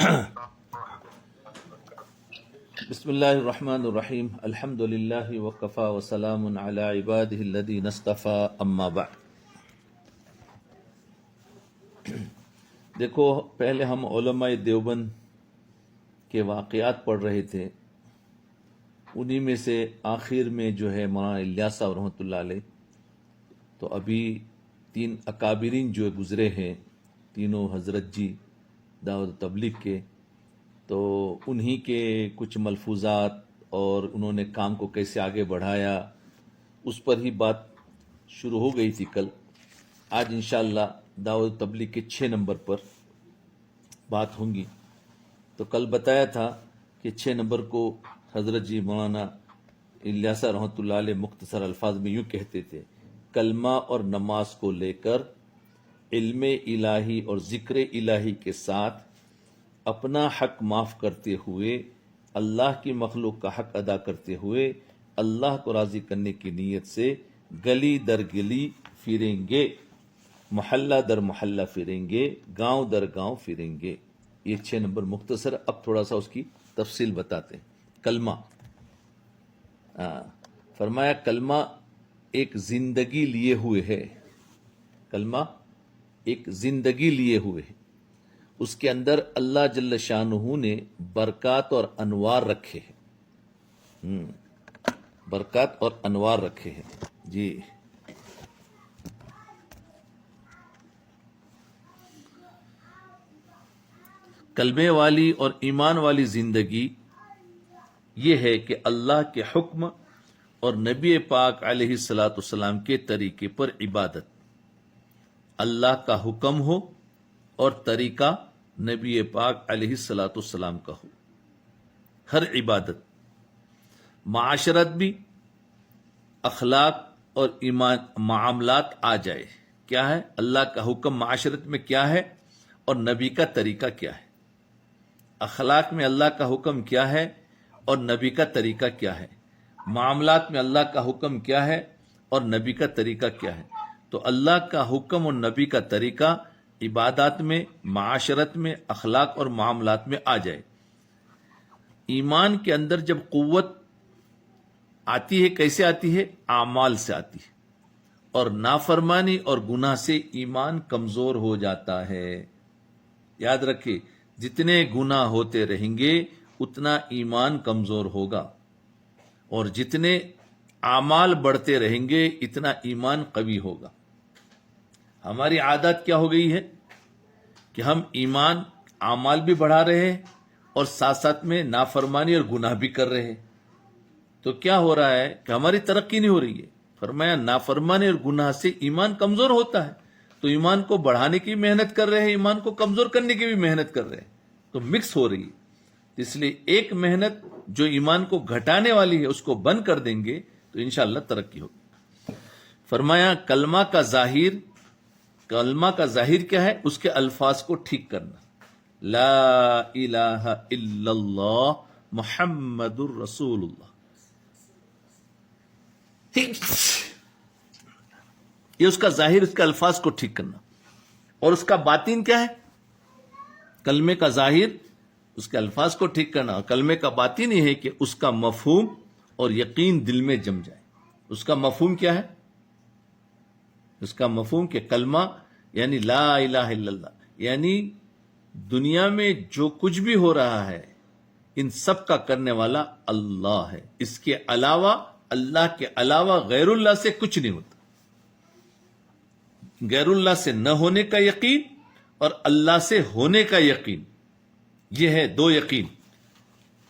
بسم اللہ الرحمن الرحیم الحمد للہ وکفا وسلام علی عبادہ الذین اصطفی اما بعد۔ دیکھو، پہلے ہم علماء دیوبند کے واقعات پڑھ رہے تھے، انہی میں سے آخر میں جو ہے مولانا الیاس صاحب رحمۃ اللہ علیہ، تو ابھی 3 اکابرین جو گزرے ہیں، تینوں حضرت جی دعوت تبلیغ کے، تو انہی کے کچھ ملفوظات اور انہوں نے کام کو کیسے آگے بڑھایا، اس پر ہی بات شروع ہو گئی تھی کل۔ آج انشاءاللہ دعوت تبلیغ کے 6 نمبر پر بات ہوں گی۔ تو کل بتایا تھا کہ 6 نمبر کو حضرت جی مولانا الیاس رحمۃ اللہ علیہ مختصر الفاظ میں یوں کہتے تھے: کلمہ اور نماز کو لے کر علم الہی اور ذکر الہی کے ساتھ اپنا حق معاف کرتے ہوئے، اللہ کی مخلوق کا حق ادا کرتے ہوئے، اللہ کو راضی کرنے کی نیت سے گلی در گلی پھریں گے، محلہ در محلہ پھریں گے، گاؤں در گاؤں پھریں گے۔ یہ 6 نمبر مختصر۔ اب تھوڑا سا اس کی تفصیل بتاتے ہیں۔ کلمہ، فرمایا کلمہ ایک زندگی لیے ہوئے ہے، کلمہ ایک زندگی لیے ہوئے ہے، اس کے اندر اللہ جل شانہ نے برکات اور انوار رکھے ہیں، برکات اور انوار رکھے ہیں جی۔ کلمے والی اور ایمان والی زندگی یہ ہے کہ اللہ کے حکم اور نبی پاک علیہ الصلاۃ والسلام کے طریقے پر عبادت، اللہ کا حکم ہو اور طریقہ نبی پاک علیہ الصلاۃ والسلام کا ہو، ہر عبادت، معاشرت بھی، اخلاق اور ایمان معاملات آ جائے۔ کیا ہے اللہ کا حکم، معاشرت میں کیا ہے اور نبی کا طریقہ کیا ہے، اخلاق میں اللہ کا حکم کیا ہے اور نبی کا طریقہ کیا ہے، معاملات میں اللہ کا حکم کیا ہے اور نبی کا طریقہ کیا ہے۔ تو اللہ کا حکم اور نبی کا طریقہ عبادات میں، معاشرت میں، اخلاق اور معاملات میں آ جائے۔ ایمان کے اندر جب قوت آتی ہے، کیسے آتی ہے؟ اعمال سے آتی ہے، اور نافرمانی اور گناہ سے ایمان کمزور ہو جاتا ہے۔ یاد رکھیں، جتنے گناہ ہوتے رہیں گے اتنا ایمان کمزور ہوگا، اور جتنے اعمال بڑھتے رہیں گے اتنا ایمان قوی ہوگا۔ ہماری عادت کیا ہو گئی ہے کہ ہم ایمان، اعمال بھی بڑھا رہے ہیں اور ساتھ ساتھ میں نافرمانی اور گناہ بھی کر رہے ہیں۔ تو کیا ہو رہا ہے کہ ہماری ترقی نہیں ہو رہی ہے۔ فرمایا نافرمانی اور گناہ سے ایمان کمزور ہوتا ہے، تو ایمان کو بڑھانے کی محنت کر رہے ہیں، ایمان کو کمزور کرنے کی بھی محنت کر رہے ہیں، تو مکس ہو رہی ہے۔ اس لیے ایک محنت جو ایمان کو گھٹانے والی ہے اس کو بند کر دیں گے تو انشاءاللہ ترقی ہوگی۔ فرمایا کلمہ کا ظاہر، کلمہ کا ظاہر کیا ہے؟ اس کے الفاظ کو ٹھیک کرنا، لا الہ الا اللہ محمد الرسول اللہ، یہ اس کا ظاہر، اس کے الفاظ کو ٹھیک کرنا۔ اور اس کا باطن کیا ہے؟ کلمے کا ظاہر اس کے الفاظ کو ٹھیک کرنا، اور کلمے کا باطن یہ ہے کہ اس کا مفہوم اور یقین دل میں جم جائے۔ اس کا مفہوم کیا ہے؟ اس کا مفہوم کہ کلمہ یعنی لا الہ الا اللہ، یعنی دنیا میں جو کچھ بھی ہو رہا ہے ان سب کا کرنے والا اللہ ہے، اس کے علاوہ، اللہ کے علاوہ غیر اللہ سے کچھ نہیں ہوتا۔ غیر اللہ سے نہ ہونے کا یقین اور اللہ سے ہونے کا یقین، یہ ہے 2 یقین،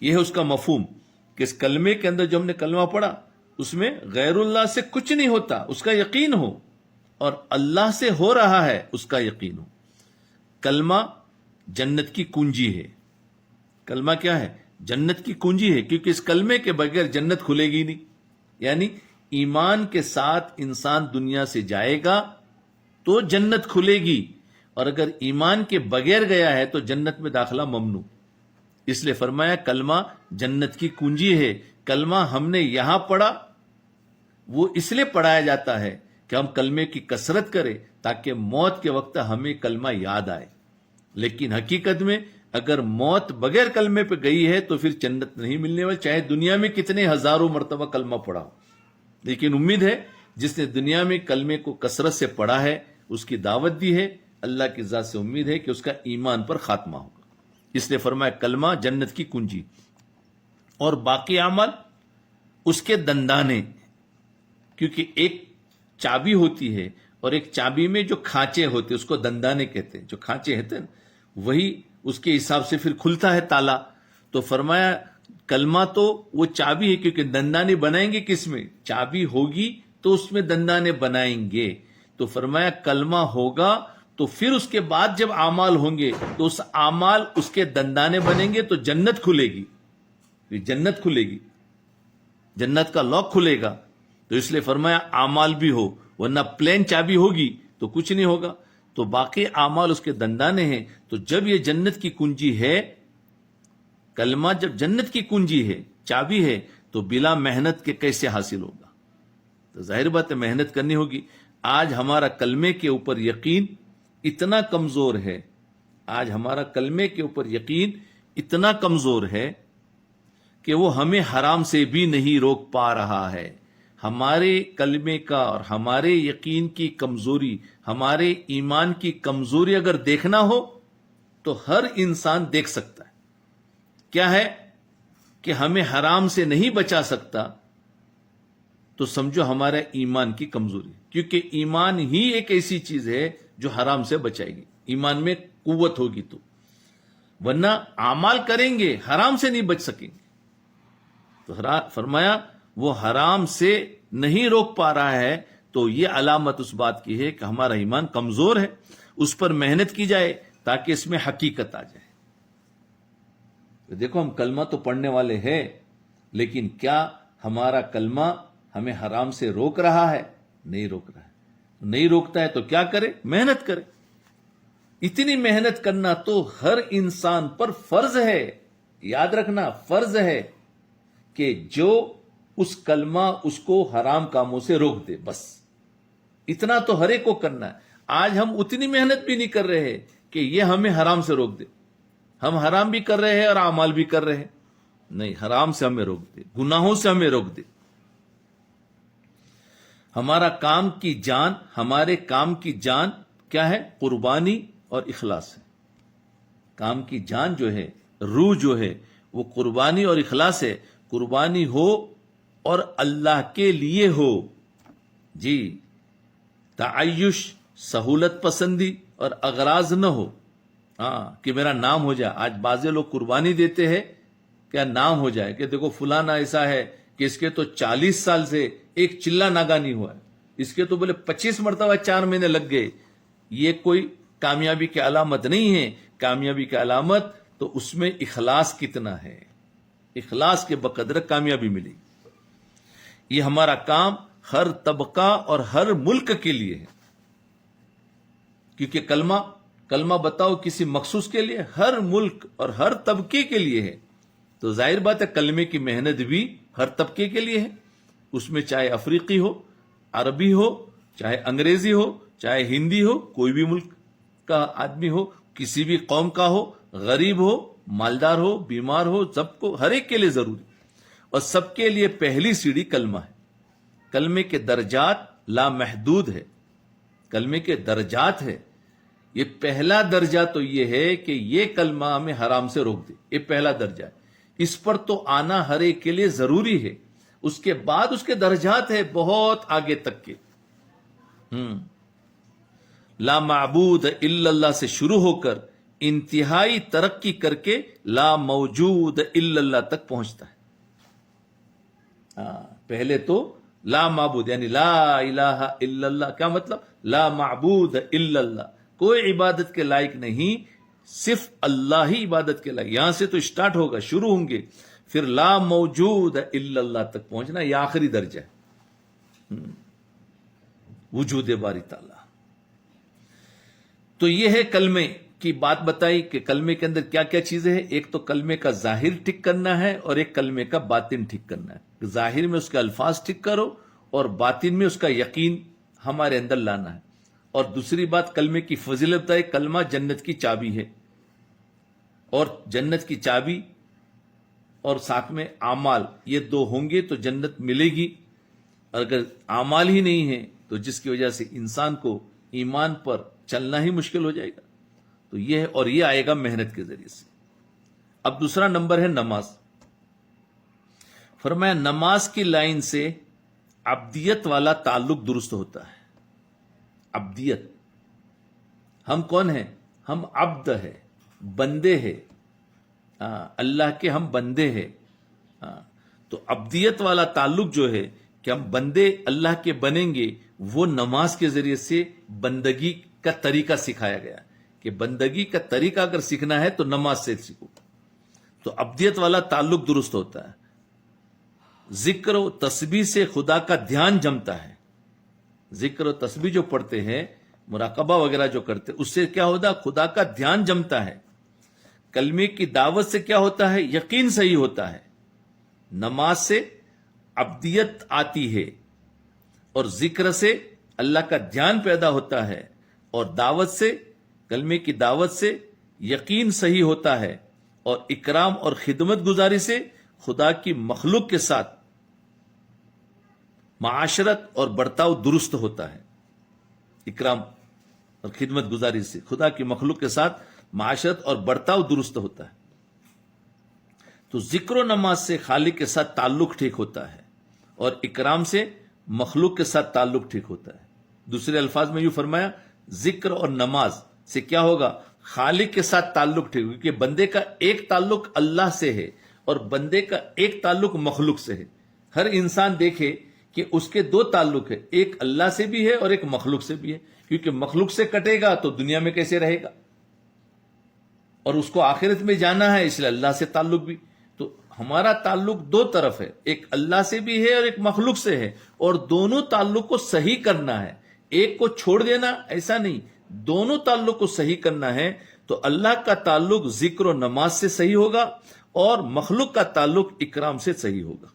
یہ ہے اس کا مفہوم کہ اس کلمے کے اندر جو ہم نے کلمہ پڑھا اس میں غیر اللہ سے کچھ نہیں ہوتا، اس کا یقین ہو، اور اللہ سے ہو رہا ہے اس کا یقین ہو۔ کلمہ جنت کی کنجی ہے، کلمہ کیا ہے؟ جنت کی کنجی ہے، کیونکہ اس کلمے کے بغیر جنت کھلے گی نہیں۔ یعنی ایمان کے ساتھ انسان دنیا سے جائے گا تو جنت کھلے گی، اور اگر ایمان کے بغیر گیا ہے تو جنت میں داخلہ ممنوع۔ اس لیے فرمایا کلمہ جنت کی کنجی ہے۔ کلمہ ہم نے یہاں پڑھا، وہ اس لیے پڑھایا جاتا ہے کہ ہم کلمے کی کثرت کریں تاکہ موت کے وقت ہمیں کلمہ یاد آئے، لیکن حقیقت میں اگر موت بغیر کلمے پہ گئی ہے تو پھر جنت نہیں ملنے والی، چاہے دنیا میں کتنے ہزاروں مرتبہ کلمہ پڑھا ہو. لیکن امید ہے جس نے دنیا میں کلمے کو کثرت سے پڑھا ہے، اس کی دعوت دی ہے، اللہ کی ذات سے امید ہے کہ اس کا ایمان پر خاتمہ ہوگا. اس لیے فرمایا کلمہ جنت کی کنجی، اور باقی اعمال اس کے دندانے، کیونکہ ایک چابی ہوتی ہے اور ایک چابی میں جو کھانچے ہوتے اس کو دندانے کہتے ہیں. جو کھانچے ہوتے ہیں وہی اس کے حساب سے پھر کھلتا ہے تالا. تو فرمایا کلمہ تو وہ چابی ہے، کیونکہ دندانے بنائیں گے کس میں؟ چابی ہوگی تو اس میں دندانے بنائیں گے. تو فرمایا کلمہ ہوگا تو پھر اس کے بعد جب اعمال ہوں گے تو اس اعمال اس کے دندانے بنیں گے، تو جنت کھلے گی، جنت کھلے گی، جنت کا لاک کھلے گا. تو اس لیے فرمایا اعمال بھی ہو، ورنہ پلین چابی ہوگی تو کچھ نہیں ہوگا. تو باقی اعمال اس کے دندانے ہیں. تو جب یہ جنت کی کنجی ہے، کلمہ جب جنت کی کنجی ہے، چابی ہے، تو بلا محنت کے کیسے حاصل ہوگا؟ تو ظاہر بات ہے محنت کرنی ہوگی. آج ہمارا کلمے کے اوپر یقین اتنا کمزور ہے، آج ہمارا کلمے کے اوپر یقین اتنا کمزور ہے کہ وہ ہمیں حرام سے بھی نہیں روک پا رہا ہے. ہمارے کلمے کا اور ہمارے یقین کی کمزوری، ہمارے ایمان کی کمزوری اگر دیکھنا ہو تو ہر انسان دیکھ سکتا ہے. کیا ہے کہ ہمیں حرام سے نہیں بچا سکتا، تو سمجھو ہمارا ایمان کی کمزوری، کیونکہ ایمان ہی ایک ایسی چیز ہے جو حرام سے بچائے گی. ایمان میں قوت ہوگی تو، ورنہ اعمال کریں گے حرام سے نہیں بچ سکیں گے. تو فرمایا وہ حرام سے نہیں روک پا رہا ہے، تو یہ علامت اس بات کی ہے کہ ہمارا ایمان کمزور ہے. اس پر محنت کی جائے تاکہ اس میں حقیقت آ جائے. تو دیکھو ہم کلمہ تو پڑھنے والے ہیں، لیکن کیا ہمارا کلمہ ہمیں حرام سے روک رہا ہے؟ نہیں روک رہا ہے. نہیں روکتا ہے تو کیا کرے؟ محنت کرے. اتنی محنت کرنا تو ہر انسان پر فرض ہے. یاد رکھنا فرض ہے کہ جو اس کلمہ اس کو حرام کاموں سے روک دے. بس اتنا تو ہر ایک کو کرنا ہے. آج ہم اتنی محنت بھی نہیں کر رہے ہیں کہ یہ ہمیں حرام سے روک دے. ہم حرام بھی کر رہے ہیں اور اعمال بھی کر رہے ہیں. نہیں، حرام سے ہمیں روک دے، گناہوں سے ہمیں روک دے. ہمارا کام کی جان، ہمارے کام کی جان کیا ہے؟ قربانی اور اخلاص ہے. کام کی جان جو ہے، روح جو ہے، وہ قربانی اور اخلاص ہے. قربانی ہو اور اللہ کے لیے ہو. جی، تعیش، سہولت پسندی اور اغراض نہ ہو. ہاں کہ میرا نام ہو جائے. آج بعض لوگ قربانی دیتے ہیں کیا نام ہو جائے، کہ دیکھو فلانا ایسا ہے کہ اس کے تو 40 سال سے ایک چلہ ناگا نہیں ہوا ہے، اس کے تو بولے 25 مرتبہ 4 مہینے لگ گئے. یہ کوئی کامیابی کی علامت نہیں ہے. کامیابی کی علامت تو اس میں اخلاص کتنا ہے. اخلاص کے بقدر کامیابی ملے گی. یہ ہمارا کام ہر طبقہ اور ہر ملک کے لیے ہے. کیونکہ کلمہ بتاؤ کسی مخصوص کے لیے، ہر ملک اور ہر طبقے کے لیے ہے. تو ظاہر بات ہے کلمے کی محنت بھی ہر طبقے کے لیے ہے. اس میں چاہے افریقی ہو، عربی ہو، چاہے انگریزی ہو، چاہے ہندی ہو، کوئی بھی ملک کا آدمی ہو، کسی بھی قوم کا ہو، غریب ہو، مالدار ہو، بیمار ہو، سب کو، ہر ایک کے لیے ضروری. اور سب کے لیے پہلی سیڑھی کلمہ ہے. کلمے کے درجات لامحدود ہے. کلمے کے درجات ہے. یہ پہلا درجہ تو یہ ہے کہ یہ کلمہ ہمیں حرام سے روک دے. یہ پہلا درجہ ہے. اس پر تو آنا ہر ایک کے لیے ضروری ہے. اس کے بعد اس کے درجات ہے بہت آگے تک کے. لا معبود الا اللہ سے شروع ہو کر انتہائی ترقی کر کے لا موجود الا اللہ تک پہنچتا ہے. پہلے تو لا معبود یعنی لا الہ الا اللہ. کیا مطلب؟ لا معبود الا اللہ، کوئی عبادت کے لائق نہیں، صرف اللہ ہی عبادت کے لائق. یہاں سے تو اسٹارٹ ہوگا، شروع ہوں گے. پھر لا موجود الا اللہ تک پہنچنا، یہ آخری درجہ ہے، وجود باری تعالی. تو یہ ہے کلمے کی بات بتائی کہ کلمے کے اندر کیا کیا چیزیں ہیں. ایک تو کلمے کا ظاہر ٹھیک کرنا ہے اور ایک کلمے کا باطن ٹھیک کرنا ہے. ظاہر میں اس کے الفاظ ٹھیک کرو اور باطن میں اس کا یقین ہمارے اندر لانا ہے. اور دوسری بات کلمے کی فضیلت ہے، کلمہ جنت کی چابی ہے. اور جنت کی چابی اور ساتھ میں اعمال، یہ دو ہوں گے تو جنت ملے گی. اگر اعمال ہی نہیں ہیں تو جس کی وجہ سے انسان کو ایمان پر چلنا ہی مشکل ہو جائے گا. تو یہ ہے، اور یہ آئے گا محنت کے ذریعے سے. اب دوسرا نمبر ہے نماز. فرمایا نماز کی لائن سے عبدیت والا تعلق درست ہوتا ہے. عبدیت، ہم کون ہیں؟ ہم عبد ہے، بندے ہیں. اللہ کے ہم بندے ہیں. تو عبدیت والا تعلق جو ہے کہ ہم بندے اللہ کے بنیں گے، وہ نماز کے ذریعے سے بندگی کا طریقہ سکھایا گیا کہ بندگی کا طریقہ اگر سیکھنا ہے تو نماز سے سیکھو. تو عبدیت والا تعلق درست ہوتا ہے. ذکر و تسبیح سے خدا کا دھیان جمتا ہے. ذکر و تسبیح جو پڑھتے ہیں، مراقبہ وغیرہ جو کرتے، اس سے کیا ہوتا؟ خدا کا دھیان جمتا ہے. کلمے کی دعوت سے کیا ہوتا ہے؟ یقین صحیح ہوتا ہے. نماز سے عبدیت آتی ہے، اور ذکر سے اللہ کا دھیان پیدا ہوتا ہے، اور دعوت سے، کلمے کی دعوت سے یقین صحیح ہوتا ہے، اور اکرام اور خدمت گزاری سے خدا کی مخلوق کے ساتھ معاشرت اور برتاؤ درست ہوتا ہے. اکرام اور خدمت گزاری سے خدا کی مخلوق کے ساتھ معاشرت اور برتاؤ درست ہوتا ہے. تو ذکر و نماز سے خالق کے ساتھ تعلق ٹھیک ہوتا ہے، اور اکرام سے مخلوق کے ساتھ تعلق ٹھیک ہوتا ہے. دوسرے الفاظ میں یوں فرمایا، ذکر اور نماز سے کیا ہوگا؟ خالق کے ساتھ تعلق ٹھیک، کیونکہ بندے کا ایک تعلق اللہ سے ہے اور بندے کا ایک تعلق مخلوق سے ہے. ہر انسان دیکھے کہ اس کے دو تعلق ہے، ایک اللہ سے بھی ہے اور ایک مخلوق سے بھی ہے. کیونکہ مخلوق سے کٹے گا تو دنیا میں کیسے رہے گا، اور اس کو آخرت میں جانا ہے، اس لیے اللہ سے تعلق بھی. تو ہمارا تعلق دو طرف ہے، ایک اللہ سے بھی ہے اور ایک مخلوق سے ہے، اور دونوں تعلق کو صحیح کرنا ہے. ایک کو چھوڑ دینا ایسا نہیں، دونوں تعلق کو صحیح کرنا ہے. تو اللہ کا تعلق ذکر و نماز سے صحیح ہوگا، اور مخلوق کا تعلق اکرام سے صحیح ہوگا.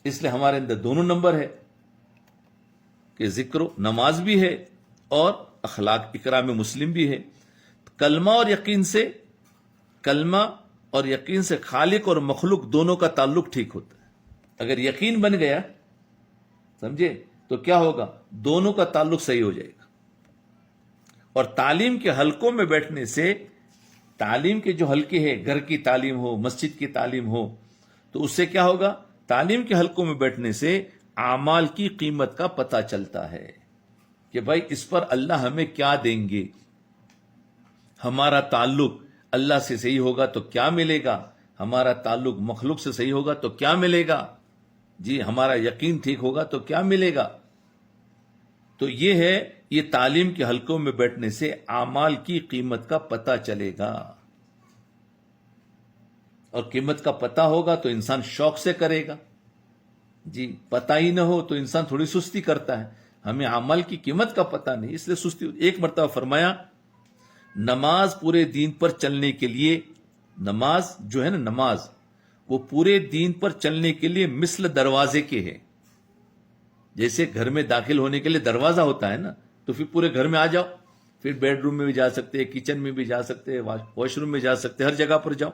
اس لیے ہمارے اندر دونوں نمبر ہے کہ ذکر و نماز بھی ہے اور اخلاق اکرام مسلم بھی ہے. کلمہ اور یقین سے، کلمہ اور یقین سے خالق اور مخلوق دونوں کا تعلق ٹھیک ہوتا ہے. اگر یقین بن گیا، سمجھے، تو کیا ہوگا؟ دونوں کا تعلق صحیح ہو جائے گا. اور تعلیم کے حلقوں میں بیٹھنے سے، تعلیم کے جو حلقے ہیں، گھر کی تعلیم ہو، مسجد کی تعلیم ہو، تو اس سے کیا ہوگا؟ تعلیم کے حلقوں میں بیٹھنے سے اعمال کی قیمت کا پتہ چلتا ہے کہ بھائی اس پر اللہ ہمیں کیا دیں گے. ہمارا تعلق اللہ سے صحیح ہوگا تو کیا ملے گا، ہمارا تعلق مخلوق سے صحیح ہوگا تو کیا ملے گا، جی ہمارا یقین ٹھیک ہوگا تو کیا ملے گا. تو یہ ہے، یہ تعلیم کے حلقوں میں بیٹھنے سے اعمال کی قیمت کا پتہ چلے گا. اور قیمت کا پتہ ہوگا تو انسان شوق سے کرے گا. جی پتہ ہی نہ ہو تو انسان تھوڑی سستی کرتا ہے. ہمیں اعمال کی قیمت کا پتہ نہیں، اس لیے سستی. ایک مرتبہ فرمایا، نماز پورے دین پر چلنے کے لیے، نماز جو ہے نا، نماز وہ پورے دین پر چلنے کے لیے مثل دروازے کے ہے. جیسے گھر میں داخل ہونے کے لیے دروازہ ہوتا ہے نا، تو پھر پورے گھر میں آ جاؤ، پھر بیڈ روم میں بھی جا سکتے، کچن میں بھی جا سکتے، واش روم میں جا سکتے، ہر جگہ پر جاؤ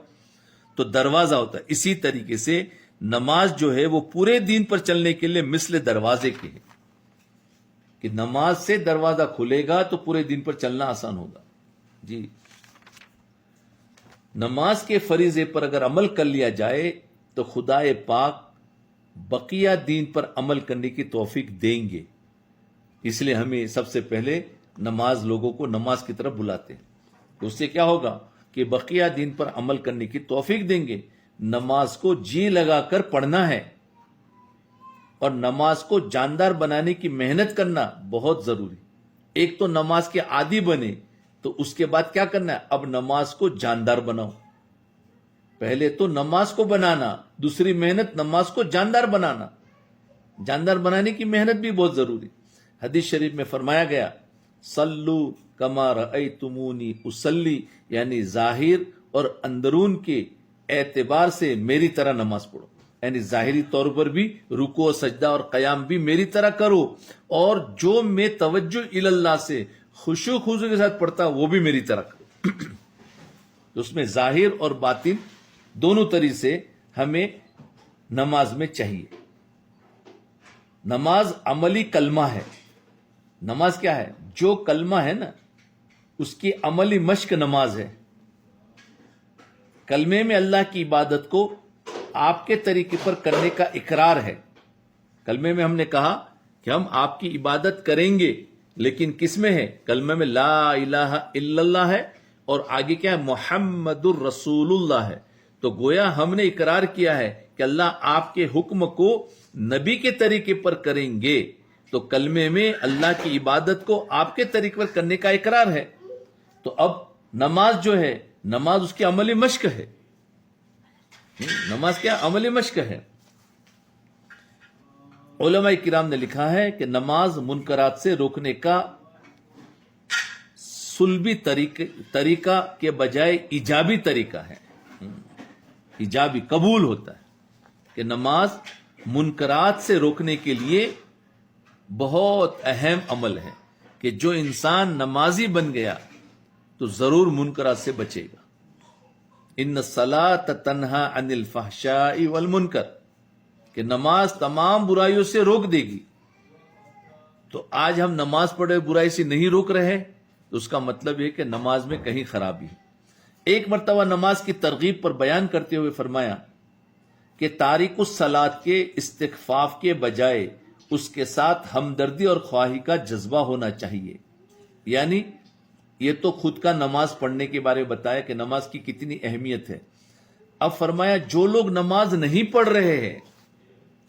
تو دروازہ ہوتا ہے. اسی طریقے سے نماز جو ہے وہ پورے دین پر چلنے کے لیے مثل دروازے کے ہے، کہ نماز سے دروازہ کھلے گا تو پورے دین پر چلنا آسان ہوگا. جی نماز کے فریضے پر اگر عمل کر لیا جائے تو خدا پاک بقیہ دین پر عمل کرنے کی توفیق دیں گے. اس لیے ہمیں سب سے پہلے نماز، لوگوں کو نماز کی طرف بلاتے ہیں. تو اس سے کیا ہوگا کہ بقیہ دین پر عمل کرنے کی توفیق دیں گے. نماز کو جی لگا کر پڑھنا ہے، اور نماز کو جاندار بنانے کی محنت کرنا بہت ضروری. ایک تو نماز کے عادی بنے، تو اس کے بعد کیا کرنا ہے؟ اب نماز کو جاندار بناؤ. پہلے تو نماز کو بنانا، دوسری محنت نماز کو جاندار بنانا. جاندار بنانے کی محنت بھی بہت ضروری. حدیث شریف میں فرمایا گیا، صلو کما رأیتمونی اصلی، یعنی ظاہر اور اندرون کے اعتبار سے میری طرح نماز پڑھو. یعنی ظاہری طور پر بھی رکوع، سجدہ اور قیام بھی میری طرح کرو، اور جو میں توجہ اللہ سے خشوع خضوع کے ساتھ پڑھتا وہ بھی میری طرح کرو. تو اس میں ظاہر اور باطن دونوں طریقے سے ہمیں نماز میں چاہیے. نماز عملی کلمہ ہے. نماز کیا ہے؟ جو کلمہ ہے نا اس کی عملی مشق نماز ہے. کلمے میں اللہ کی عبادت کو آپ کے طریقے پر کرنے کا اقرار ہے. کلمے میں ہم نے کہا کہ ہم آپ کی عبادت کریں گے، لیکن کس میں ہے؟ کلمے میں لا الہ الا اللہ ہے اور آگے کیا ہے؟ محمد الرسول اللہ ہے. تو گویا ہم نے اقرار کیا ہے کہ اللہ آپ کے حکم کو نبی کے طریقے پر کریں گے. تو کلمے میں اللہ کی عبادت کو آپ کے طریقے پر کرنے کا اقرار ہے. تو اب نماز جو ہے، نماز اس کی عملی مشق ہے. نماز کیا عملی مشق ہے. علماء کرام نے لکھا ہے کہ نماز منکرات سے روکنے کا سلبی طریقہ کے بجائے ایجابی طریقہ ہے. ایجابی قبول ہوتا ہے کہ نماز منکرات سے روکنے کے لیے بہت اہم عمل ہے کہ جو انسان نمازی بن گیا تو ضرور منکرات سے بچے گا. ان الصلاۃ تنہا عن الفحشاء والمنکر، کہ نماز تمام برائیوں سے روک دے گی. تو آج ہم نماز پڑھے برائی سے نہیں روک رہے تو اس کا مطلب یہ کہ نماز میں کہیں خرابی ہے. ایک مرتبہ نماز کی ترغیب پر بیان کرتے ہوئے فرمایا کہ تارک الصلاۃ کے استخفاف کے بجائے اس کے ساتھ ہمدردی اور خواہی کا جذبہ ہونا چاہیے. یعنی یہ تو خود کا نماز پڑھنے کے بارے میں بتایا کہ نماز کی کتنی اہمیت ہے. اب فرمایا جو لوگ نماز نہیں پڑھ رہے ہیں،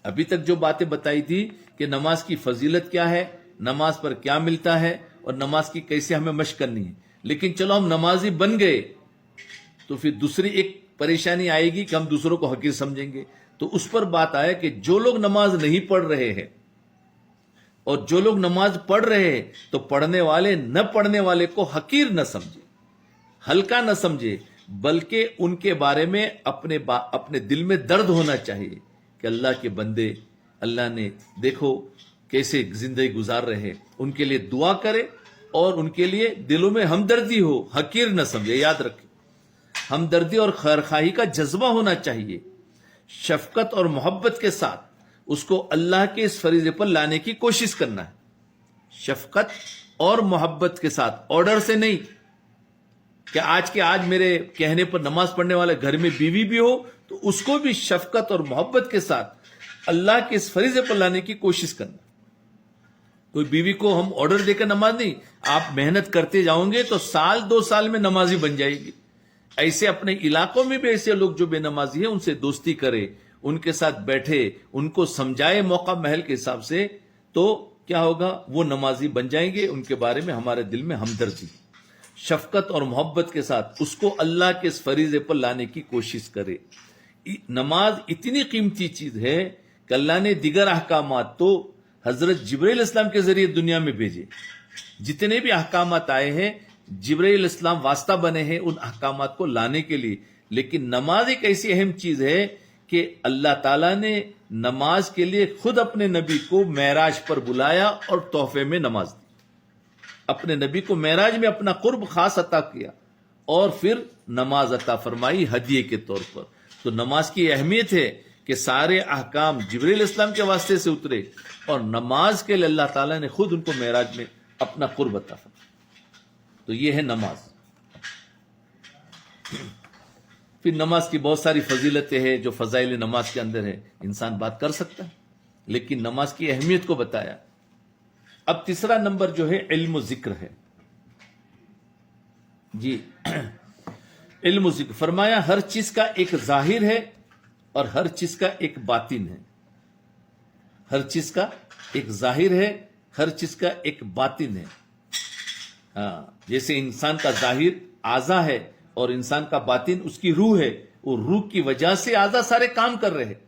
ابھی تک جو باتیں بتائی تھی کہ نماز کی فضیلت کیا ہے، نماز پر کیا ملتا ہے اور نماز کی کیسے ہمیں مشق کرنی ہے، لیکن چلو ہم نمازی بن گئے تو پھر دوسری ایک پریشانی آئے گی کہ ہم دوسروں کو حقیر سمجھیں گے. تو اس پر بات آیا کہ جو لوگ نماز نہیں پڑھ رہے ہیں اور جو لوگ نماز پڑھ رہے ہیں تو پڑھنے والے نہ پڑھنے والے کو حقیر نہ سمجھے، ہلکا نہ سمجھے، بلکہ ان کے بارے میں اپنے دل میں درد ہونا چاہیے کہ اللہ کے بندے، اللہ نے دیکھو کیسے زندگی گزار رہے ہیں. ان کے لیے دعا کرے اور ان کے لیے دلوں میں ہمدردی ہو، حقیر نہ سمجھے. یاد رکھے ہمدردی اور خیرخواہی کا جذبہ ہونا چاہیے. شفقت اور محبت کے ساتھ اس کو اللہ کے اس فریضے پر لانے کی کوشش کرنا ہے. شفقت اور محبت کے ساتھ، آرڈر سے نہیں کہ آج کے آج میرے کہنے پر نماز پڑھنے والے گھر میں بیوی بھی ہو تو اس کو بھی شفقت اور محبت کے ساتھ اللہ کے اس فریضے پر لانے کی کوشش کرنا. کوئی بیوی کو ہم آرڈر دے کر نماز نہیں، آپ محنت کرتے جاؤں گے تو سال 2 سال میں نمازی بن جائے گی. ایسے اپنے علاقوں میں بھی ایسے لوگ جو بے نمازی ہیں ان سے دوستی کرے، ان کے ساتھ بیٹھے، ان کو سمجھائے موقع محل کے حساب سے، تو کیا ہوگا؟ وہ نمازی بن جائیں گے. ان کے بارے میں ہمارے دل میں ہمدردی، شفقت اور محبت کے ساتھ اس کو اللہ کے اس فریضے پر لانے کی کوشش کرے. نماز اتنی قیمتی چیز ہے کہ اللہ نے دیگر احکامات تو حضرت جبرائیل السلام کے ذریعے دنیا میں بھیجے. جتنے بھی احکامات آئے ہیں جبرائیل السلام واسطہ بنے ہیں ان احکامات کو لانے کے لیے. لیکن نماز ایک ایسی اہم چیز ہے کہ اللہ تعالیٰ نے نماز کے لیے خود اپنے نبی کو معراج پر بلایا اور تحفے میں نماز دی. اپنے نبی کو معراج میں اپنا قرب خاص عطا کیا اور پھر نماز عطا فرمائی ہدیے کے طور پر. تو نماز کی اہمیت ہے کہ سارے احکام جبرائیل السلام کے واسطے سے اترے اور نماز کے لیے اللہ تعالیٰ نے خود ان کو معراج میں اپنا قرب عطا فرمایا. تو یہ ہے نماز. پھر نماز کی بہت ساری فضیلتیں ہیں جو فضائل نماز کے اندر ہے، انسان بات کر سکتا ہے، لیکن نماز کی اہمیت کو بتایا. اب تیسرا نمبر جو ہے علم و ذکر ہے. جی علم و ذکر فرمایا ہر چیز کا ایک ظاہر ہے اور ہر چیز کا ایک باطن ہے. ہر چیز کا ایک ظاہر ہے، ہر چیز کا ایک باطن ہے. ہاں، جیسے انسان کا ظاہر اعضا ہے اور انسان کا باطن اس کی روح ہے، اور روح کی وجہ سے اعضا سارے کام کر رہے ہیں.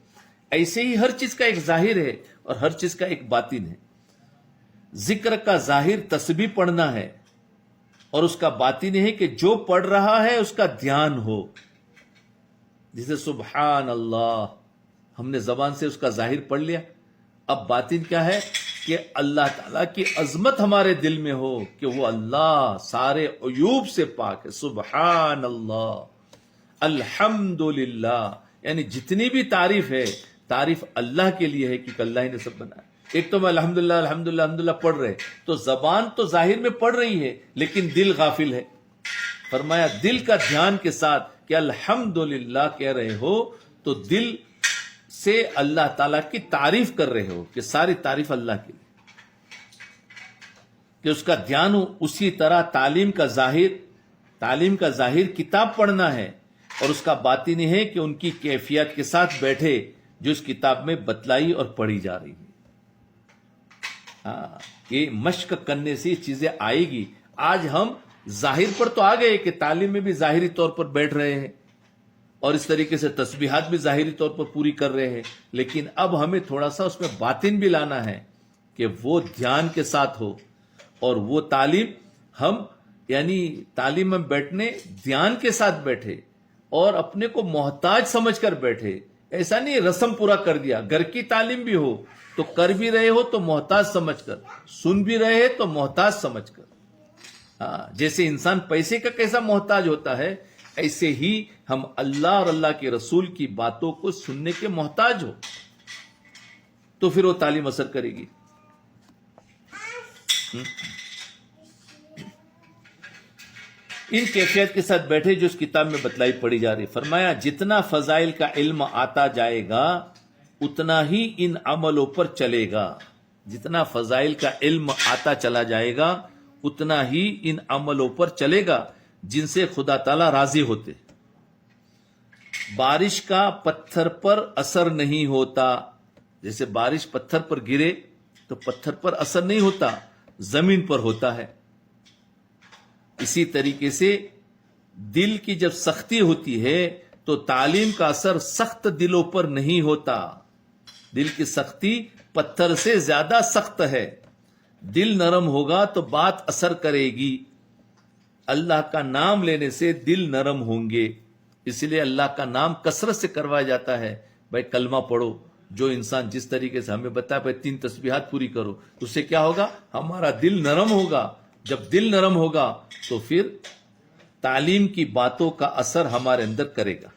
ایسے ہی ہر چیز کا ایک ظاہر ہے اور ہر چیز کا ایک باطن ہے. ذکر کا ظاہر تسبیح پڑھنا ہے اور اس کا باطن ہے کہ جو پڑھ رہا ہے اس کا دھیان ہو. جیسے سبحان اللہ ہم نے زبان سے اس کا ظاہر پڑھ لیا، اب باطن کیا ہے کہ اللہ تعالیٰ کی عظمت ہمارے دل میں ہو کہ وہ اللہ سارے عیوب سے پاک ہے. سبحان اللہ. الحمدللہ، یعنی جتنی بھی تعریف ہے تعریف اللہ کے لیے ہے، کیونکہ اللہ ہی نے سب بنایا۔ ایک تو میں الحمدللہ الحمدللہ الحمدللہ پڑھ رہے، تو زبان تو ظاہر میں پڑھ رہی ہے لیکن دل غافل ہے۔ فرمایا دل کا دھیان کے ساتھ کہ الحمدللہ کہہ رہے ہو تو دل سے اللہ تعالیٰ کی تعریف کر رہے ہو کہ ساری تعریف اللہ کی، کہ اس کا دھیان ہو۔ اسی طرح تعلیم کا ظاہر کتاب پڑھنا ہے، اور اس کا باطنی ہے کہ ان کی کیفیت کے ساتھ بیٹھے جو اس کتاب میں بتلائی اور پڑھی جا رہی ہے۔ یہ مشق کرنے سے یہ چیزیں آئے گی۔ آج ہم ظاہر پر تو آ گئے کہ تعلیم میں بھی ظاہری طور پر بیٹھ رہے ہیں، اور اس طریقے سے تسبیحات بھی ظاہری طور پر پوری کر رہے ہیں، لیکن اب ہمیں تھوڑا سا اس میں باطن بھی لانا ہے کہ وہ دھیان کے ساتھ ہو، اور وہ تعلیم ہم یعنی تعلیم میں بیٹھنے دھیان کے ساتھ بیٹھے اور اپنے کو محتاج سمجھ کر بیٹھے۔ ایسا نہیں رسم پورا کر دیا، گھر کی تعلیم بھی ہو تو کر بھی رہے ہو تو محتاج سمجھ کر، سن بھی رہے ہیں تو محتاج سمجھ کر۔ جیسے انسان پیسے کا کیسا محتاج ہوتا ہے، ایسے ہی ہم اللہ اور اللہ کے رسول کی باتوں کو سننے کے محتاج ہو، تو پھر وہ تعلیم اثر کرے گی۔ ان کیفیت کے ساتھ بیٹھے جو اس کتاب میں بتلائی پڑھی جا رہی۔ فرمایا جتنا فضائل کا علم آتا جائے گا اتنا ہی ان عملوں پر چلے گا، جتنا فضائل کا علم آتا چلا جائے گا اتنا ہی ان عملوں پر چلے گا جن سے خدا تعالی راضی ہوتے۔ بارش کا پتھر پر اثر نہیں ہوتا، جیسے بارش پتھر پر گرے تو پتھر پر اثر نہیں ہوتا، زمین پر ہوتا ہے۔ اسی طریقے سے دل کی جب سختی ہوتی ہے تو تعلیم کا اثر سخت دلوں پر نہیں ہوتا۔ دل کی سختی پتھر سے زیادہ سخت ہے۔ دل نرم ہوگا تو بات اثر کرے گی۔ اللہ کا نام لینے سے دل نرم ہوں گے، اس لیے اللہ کا نام کثرت سے کروایا جاتا ہے۔ بھائی کلمہ پڑھو، جو انسان جس طریقے سے ہمیں بتایا بھائی 3 تسبیحات پوری کرو، اس سے کیا ہوگا؟ ہمارا دل نرم ہوگا۔ جب دل نرم ہوگا تو پھر تعلیم کی باتوں کا اثر ہمارے اندر کرے گا۔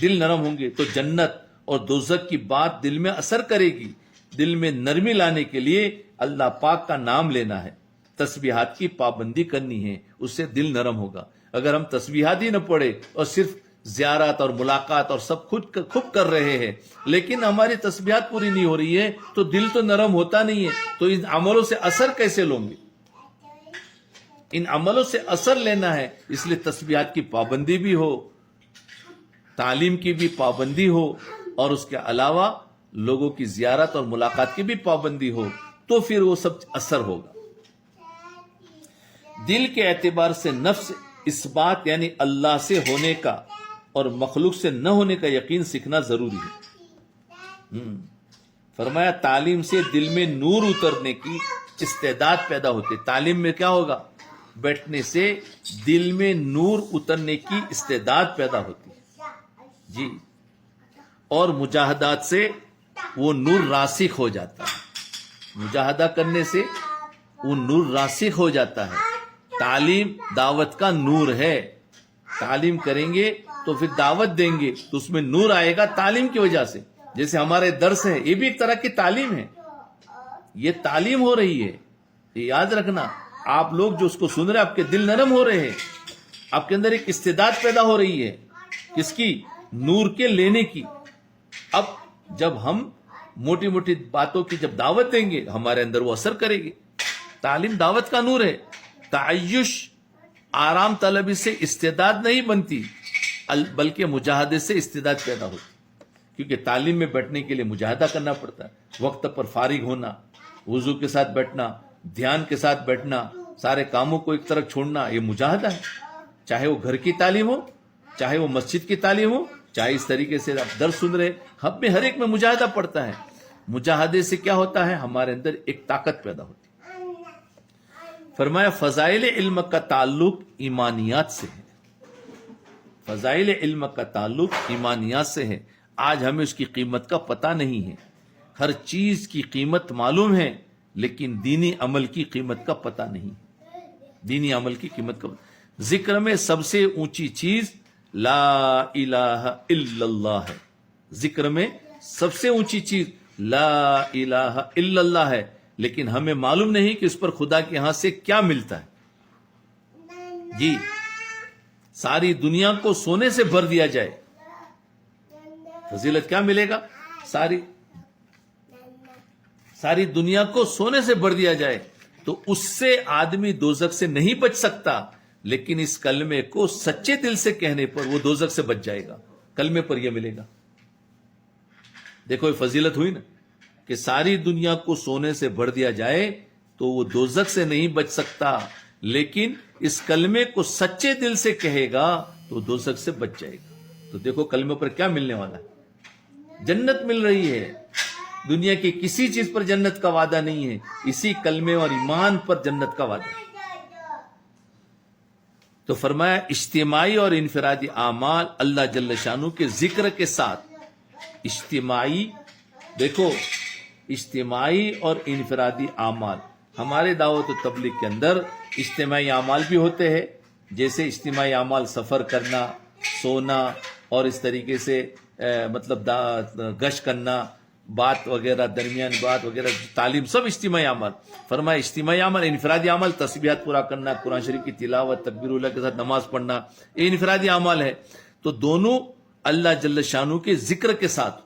دل نرم ہوں گے تو جنت اور دوزخ کی بات دل میں اثر کرے گی۔ دل میں نرمی لانے کے لیے اللہ پاک کا نام لینا ہے، تسبیحات کی پابندی کرنی ہے، اس سے دل نرم ہوگا۔ اگر ہم تسبیحات ہی نہ پڑھے اور صرف زیارت اور ملاقات اور سب خود کر رہے ہیں لیکن ہماری تسبیحات پوری نہیں ہو رہی ہے تو دل تو نرم ہوتا نہیں ہے، تو ان عملوں سے اثر کیسے لوں گے؟ ان عملوں سے اثر لینا ہے، اس لیے تسبیحات کی پابندی بھی ہو، تعلیم کی بھی پابندی ہو، اور اس کے علاوہ لوگوں کی زیارت اور ملاقات کی بھی پابندی ہو، تو پھر وہ سب اثر ہوگا۔ دل کے اعتبار سے نفس اس بات یعنی اللہ سے ہونے کا اور مخلوق سے نہ ہونے کا یقین سیکھنا ضروری ہے۔ فرمایا تعلیم سے دل میں نور اترنے کی استعداد پیدا ہوتی۔ تعلیم میں کیا ہوگا؟ بیٹھنے سے دل میں نور اترنے کی استعداد پیدا ہوتی ہے جی، اور مجاہدات سے وہ نور راسخ ہو جاتا ہے۔ مجاہدہ کرنے سے وہ نور راسخ ہو جاتا ہے۔ تعلیم دعوت کا نور ہے، تعلیم کریں گے تو پھر دعوت دیں گے تو اس میں نور آئے گا تعلیم کی وجہ سے۔ جیسے ہمارے درس ہے، یہ بھی ایک طرح کی تعلیم ہے، یہ تعلیم ہو رہی ہے، یہ یاد رکھنا۔ آپ لوگ جو اس کو سن رہے ہیں آپ کے دل نرم ہو رہے ہیں، آپ کے اندر ایک استعداد پیدا ہو رہی ہے، کس کی؟ نور کے لینے کی۔ اب جب ہم موٹی موٹی باتوں کی جب دعوت دیں گے ہمارے اندر وہ اثر کرے گی۔ تعلیم دعوت کا نور ہے۔ تعیش آرام طلبی سے استعداد نہیں بنتی بلکہ مجاہدے سے استعداد پیدا ہوتی، کیونکہ تعلیم میں بیٹھنے کے لیے مجاہدہ کرنا پڑتا ہے۔ وقت پر فارغ ہونا، وضو کے ساتھ بیٹھنا، دھیان کے ساتھ بیٹھنا، سارے کاموں کو ایک طرف چھوڑنا، یہ مجاہدہ ہے۔ چاہے وہ گھر کی تعلیم ہو، چاہے وہ مسجد کی تعلیم ہو، چاہے اس طریقے سے آپ درس سن رہے، ہم میں ہر ایک میں مجاہدہ پڑتا ہے۔ مجاہدے سے کیا ہوتا ہے؟ ہمارے اندر ایک طاقت پیدا ہوتی ہے۔ فرمایا فضائل علم کا تعلق ایمانیات سے ہے۔ فضائل علم کا تعلق ایمانیات سے ہے۔ آج ہمیں اس کی قیمت کا پتہ نہیں ہے۔ ہر چیز کی قیمت معلوم ہے لیکن دینی عمل کی قیمت کا پتہ نہیں۔ دینی عمل کی قیمت کا ذکر میں سب سے اونچی چیز لا الہ الا اللہ ہے. ذکر میں سب سے اونچی چیز لا الہ الا اللہ ہے، لیکن ہمیں معلوم نہیں کہ اس پر خدا کے ہاں سے کیا ملتا ہے. جی، ساری دنیا کو سونے سے بھر دیا جائے، فضیلت کیا ملے گا؟ ساری دنیا کو سونے سے بھر دیا جائے تو اس سے آدمی دوزخ سے نہیں بچ سکتا، لیکن اس کلمے کو سچے دل سے کہنے پر وہ دوزخ سے بچ جائے گا. کلمے پر یہ ملے گا. دیکھو یہ فضیلت ہوئی نا، کہ ساری دنیا کو سونے سے بھر دیا جائے تو وہ دوزخ سے نہیں بچ سکتا، لیکن اس کلمے کو سچے دل سے کہے گا تو دوزخ سے بچ جائے گا. تو دیکھو کلمے پر کیا ملنے والا ہے؟ جنت مل رہی ہے. دنیا کی کسی چیز پر جنت کا وعدہ نہیں ہے، اسی کلمے اور ایمان پر جنت کا وعدہ ہے. تو فرمایا اجتماعی اور انفرادی اعمال اللہ جل شانہ کے ذکر کے ساتھ. اجتماعی، دیکھو اجتماعی اور انفرادی اعمال ہمارے دعوت و تبلیغ کے اندر اجتماعی اعمال بھی ہوتے ہیں، جیسے اجتماعی اعمال سفر کرنا، سونا، اور اس طریقے سے مطلب گشت کرنا، بات وغیرہ، درمیان بات وغیرہ، تعلیم، سب اجتماعی اعمال. فرمایا اجتماعی عمل. انفرادی عمل تسبیحات پورا کرنا، قرآن شریف کی تلاوت، تکبیر اللہ کے ساتھ نماز پڑھنا، یہ انفرادی اعمال ہے. تو دونوں اللہ جل شانہ کے ذکر کے ساتھ.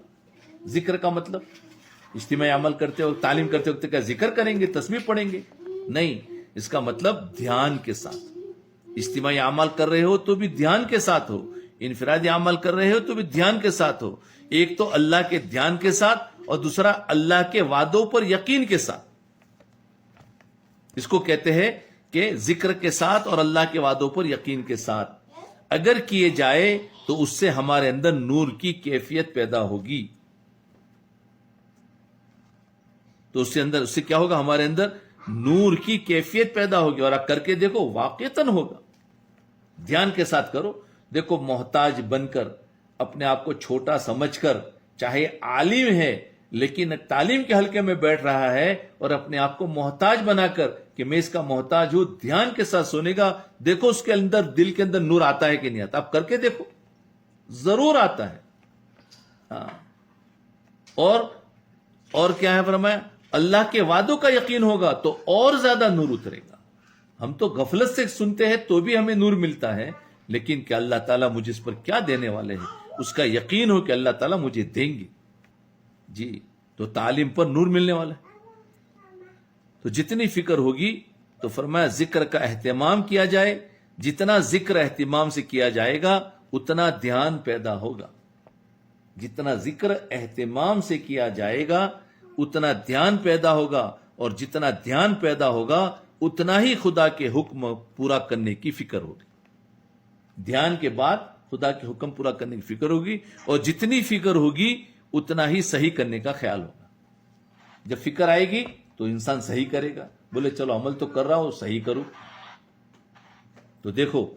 ذکر کا مطلب اجتماعی عمل کرتے وقت، تعلیم کرتے وقت کیا ذکر کریں گے، تسبیح پڑھیں گے؟ نہیں، اس کا مطلب دھیان کے ساتھ. اجتماعی عمل کر رہے ہو تو بھی دھیان کے ساتھ ہو، انفرادی عمل کر رہے ہو تو بھی دھیان کے ساتھ ہو. ایک تو اللہ کے دھیان کے ساتھ، اور دوسرا اللہ کے وعدوں پر یقین کے ساتھ. اس کو کہتے ہیں کہ ذکر کے ساتھ اور اللہ کے وعدوں پر یقین کے ساتھ اگر کیے جائے تو اس سے ہمارے اندر نور کی کیفیت پیدا ہوگی. تو اس سے کیا ہوگا؟ ہمارے اندر نور کی کیفیت پیدا ہوگی. اور کر کے دیکھو واقعتاً ہوگا. دھیان کے ساتھ کرو. دیکھو محتاج بن کر، اپنے آپ کو چھوٹا سمجھ کر، چاہے عالم ہے لیکن تعلیم کے حلقے میں بیٹھ رہا ہے، اور اپنے آپ کو محتاج بنا کر کہ میں اس کا محتاج ہوں، دھیان کے ساتھ سونے گا. دیکھو اس کے اندر، دل کے اندر نور آتا ہے کہ نہیں آتا. آپ کر کے دیکھو، ضرور آتا ہے. اور کیا ہے فرمایا؟ اللہ کے وعدوں کا یقین ہوگا تو اور زیادہ نور اترے گا. ہم تو غفلت سے سنتے ہیں تو بھی ہمیں نور ملتا ہے، لیکن کہ اللہ تعالیٰ مجھے اس پر کیا دینے والے ہیں، اس کا یقین ہو کہ اللہ تعالیٰ مجھے دیں گے. جی، تو تعلیم پر نور ملنے والا ہے. تو جتنی فکر ہوگی، تو فرمایا ذکر کا اہتمام کیا جائے. جتنا ذکر اہتمام سے کیا جائے گا اتنا دھیان پیدا ہوگا. جتنا ذکر اہتمام سے کیا جائے گا اتنا دھیان پیدا ہوگا، اور جتنا دھیان پیدا ہوگا اتنا ہی خدا کے حکم پورا کرنے کی فکر ہوگی. دھیان کے بعد خدا کے حکم پورا کرنے کی فکر ہوگی، اور جتنی فکر ہوگی اتنا ہی صحیح کرنے کا خیال ہوگا. جب فکر آئے گی تو انسان صحیح کرے گا. بولے چلو عمل تو کر رہا ہوں، صحیح کروں. تو دیکھو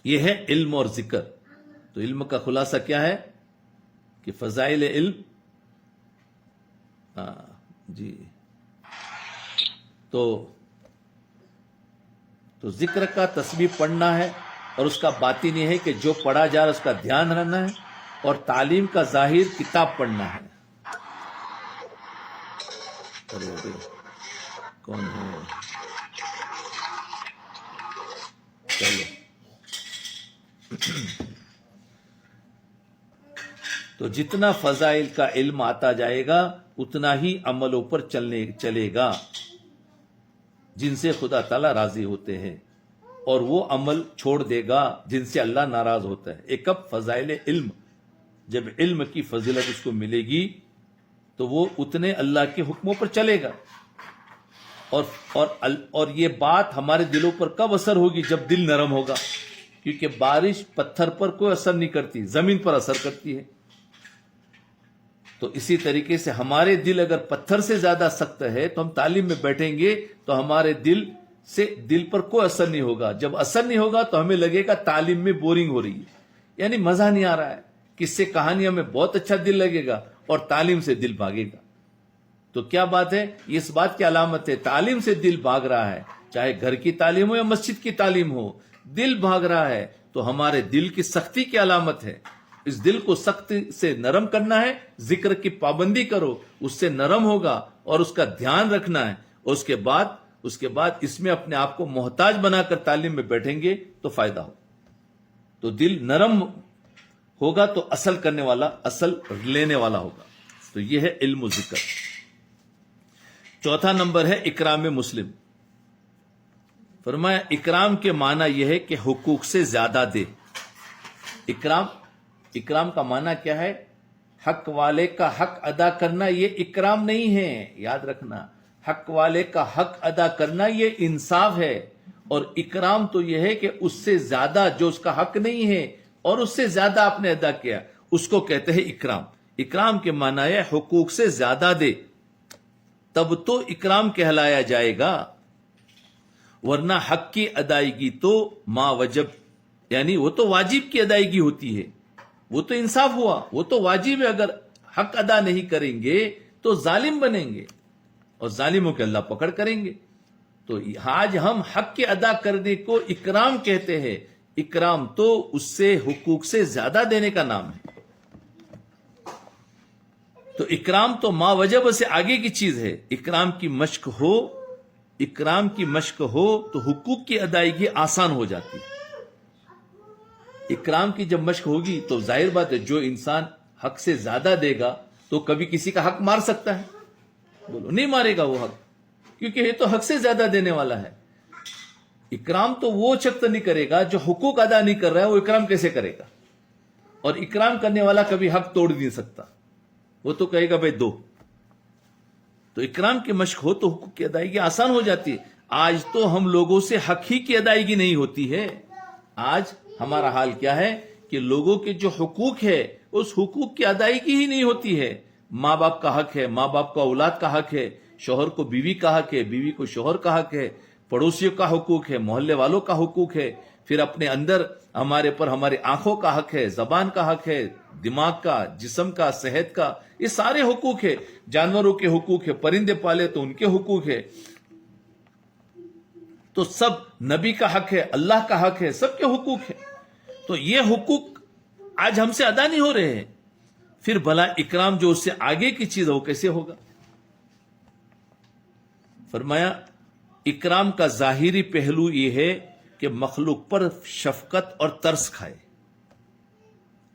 یہ ہے علم اور ذکر. تو علم کا خلاصہ کیا ہے کہ فضائل علم. جی، تو ذکر کا تسبیح پڑھنا ہے، اور اس کا باطن یہ ہے کہ جو پڑھا جا رہا ہے اس کا دھیان رہنا ہے. اور تعلیم کا ظاہر کتاب پڑھنا ہے. کون ہے؟ چلو. تو جتنا فضائل کا علم آتا جائے گا اتنا ہی عملوں پر چلے گا جن سے خدا تعالیٰ راضی ہوتے ہیں، اور وہ عمل چھوڑ دے گا جن سے اللہ ناراض ہوتا ہے. ایک اب فضائل علم، جب علم کی فضیلت اس کو ملے گی تو وہ اتنے اللہ کے حکموں پر چلے گا. اور یہ بات ہمارے دلوں پر کب اثر ہوگی؟ جب دل نرم ہوگا. کیونکہ بارش پتھر پر کوئی اثر نہیں کرتی، زمین پر اثر کرتی ہے. تو اسی طریقے سے ہمارے دل اگر پتھر سے زیادہ سخت ہے تو ہم تعلیم میں بیٹھیں گے تو ہمارے دل پر کوئی اثر نہیں ہوگا. جب اثر نہیں ہوگا تو ہمیں لگے گا تعلیم میں بورنگ ہو رہی ہے، یعنی مزہ نہیں آ رہا ہے. کس سے کہانیوں میں بہت اچھا دل لگے گا اور تعلیم سے دل بھاگے گا. تو کیا بات ہے؟ اس بات کی علامت ہے تعلیم سے دل بھاگ رہا ہے، چاہے گھر کی تعلیم ہو یا مسجد کی تعلیم ہو، دل بھاگ رہا ہے تو ہمارے دل کی سختی کی علامت ہے. اس دل کو سختی سے نرم کرنا ہے. ذکر کی پابندی کرو, اس سے نرم ہوگا, اور اس کا دھیان رکھنا ہے. اور اس کے بعد اس میں اپنے آپ کو محتاج بنا کر تعلیم میں بیٹھیں گے تو فائدہ ہو. تو دل نرم ہوگا تو اصل کرنے والا, اصل لینے والا ہوگا. تو یہ ہے علم و ذکر. چوتھا نمبر ہے اکرام مسلم. فرمایا اکرام کے معنی یہ ہے کہ حقوق سے زیادہ دے. اکرام کا معنی کیا ہے؟ حق والے کا حق ادا کرنا یہ اکرام نہیں ہے. یاد رکھنا, حق والے کا حق ادا کرنا یہ انصاف ہے. اور اکرام تو یہ ہے کہ اس سے زیادہ جو اس کا حق نہیں ہے اور اس سے زیادہ آپ نے ادا کیا, اس کو کہتے ہیں اکرام. اکرام کے معنی ہے حقوق سے زیادہ دے, تب تو اکرام کہلایا جائے گا. ورنہ حق کی ادائیگی تو ما وجب, یعنی وہ تو واجب کی ادائیگی ہوتی ہے. وہ تو انصاف ہوا, وہ تو واجب ہے. اگر حق ادا نہیں کریں گے تو ظالم بنیں گے, اور ظالموں کے اللہ پکڑ کریں گے. تو آج ہم حق کے ادا کرنے کو اکرام کہتے ہیں. اکرام تو اس سے حقوق سے زیادہ دینے کا نام ہے. تو اکرام تو ما وجب سے آگے کی چیز ہے. اکرام کی مشق ہو تو حقوق کی ادائیگی آسان ہو جاتی ہے. اکرام کی جب مشق ہوگی تو ظاہر بات ہے جو انسان حق سے زیادہ دے گا تو کبھی کسی کا حق مار سکتا ہے؟ بولو, نہیں مارے گا وہ حق, کیونکہ یہ تو حق سے زیادہ دینے والا ہے. اکرام تو وہ شخص نہیں کرے گا جو حقوق ادا نہیں کر رہا ہے, وہ اکرام کیسے کرے گا؟ اور اکرام کرنے والا کبھی حق توڑ نہیں سکتا, وہ تو کہے گا بھائی دو. تو اکرام کی مشق ہو تو حقوق کی ادائیگی آسان ہو جاتی ہے. آج تو ہم لوگوں سے حق ہی کی ادائیگی نہیں ہوتی ہے. آج ہمارا حال کیا ہے کہ لوگوں کے جو حقوق ہے اس حقوق کی ادائیگی ہی نہیں ہوتی ہے. ماں باپ کا حق ہے, ماں باپ کا اولاد کا حق ہے, شوہر کو بیوی کا حق ہے, بیوی کو شوہر کا حق ہے, پڑوسیوں کا حقوق ہے, محلے والوں کا حقوق ہے, پھر اپنے اندر ہمارے پر ہماری آنکھوں کا حق ہے, زبان کا حق ہے, دماغ کا, جسم کا, صحت کا, یہ سارے حقوق ہے. جانوروں کے حقوق ہے, پرندے پالے تو ان کے حقوق ہے. تو سب نبی کا حق ہے, اللہ کا حق ہے, سب کے حقوق ہے. تو یہ حقوق آج ہم سے ادا نہیں ہو رہے ہیں. پھر بھلا اکرام جو اس سے آگے کی چیز ہے وہ کیسے ہوگا؟ فرمایا اکرام کا ظاہری پہلو یہ ہے کہ مخلوق پر شفقت اور ترس کھائے.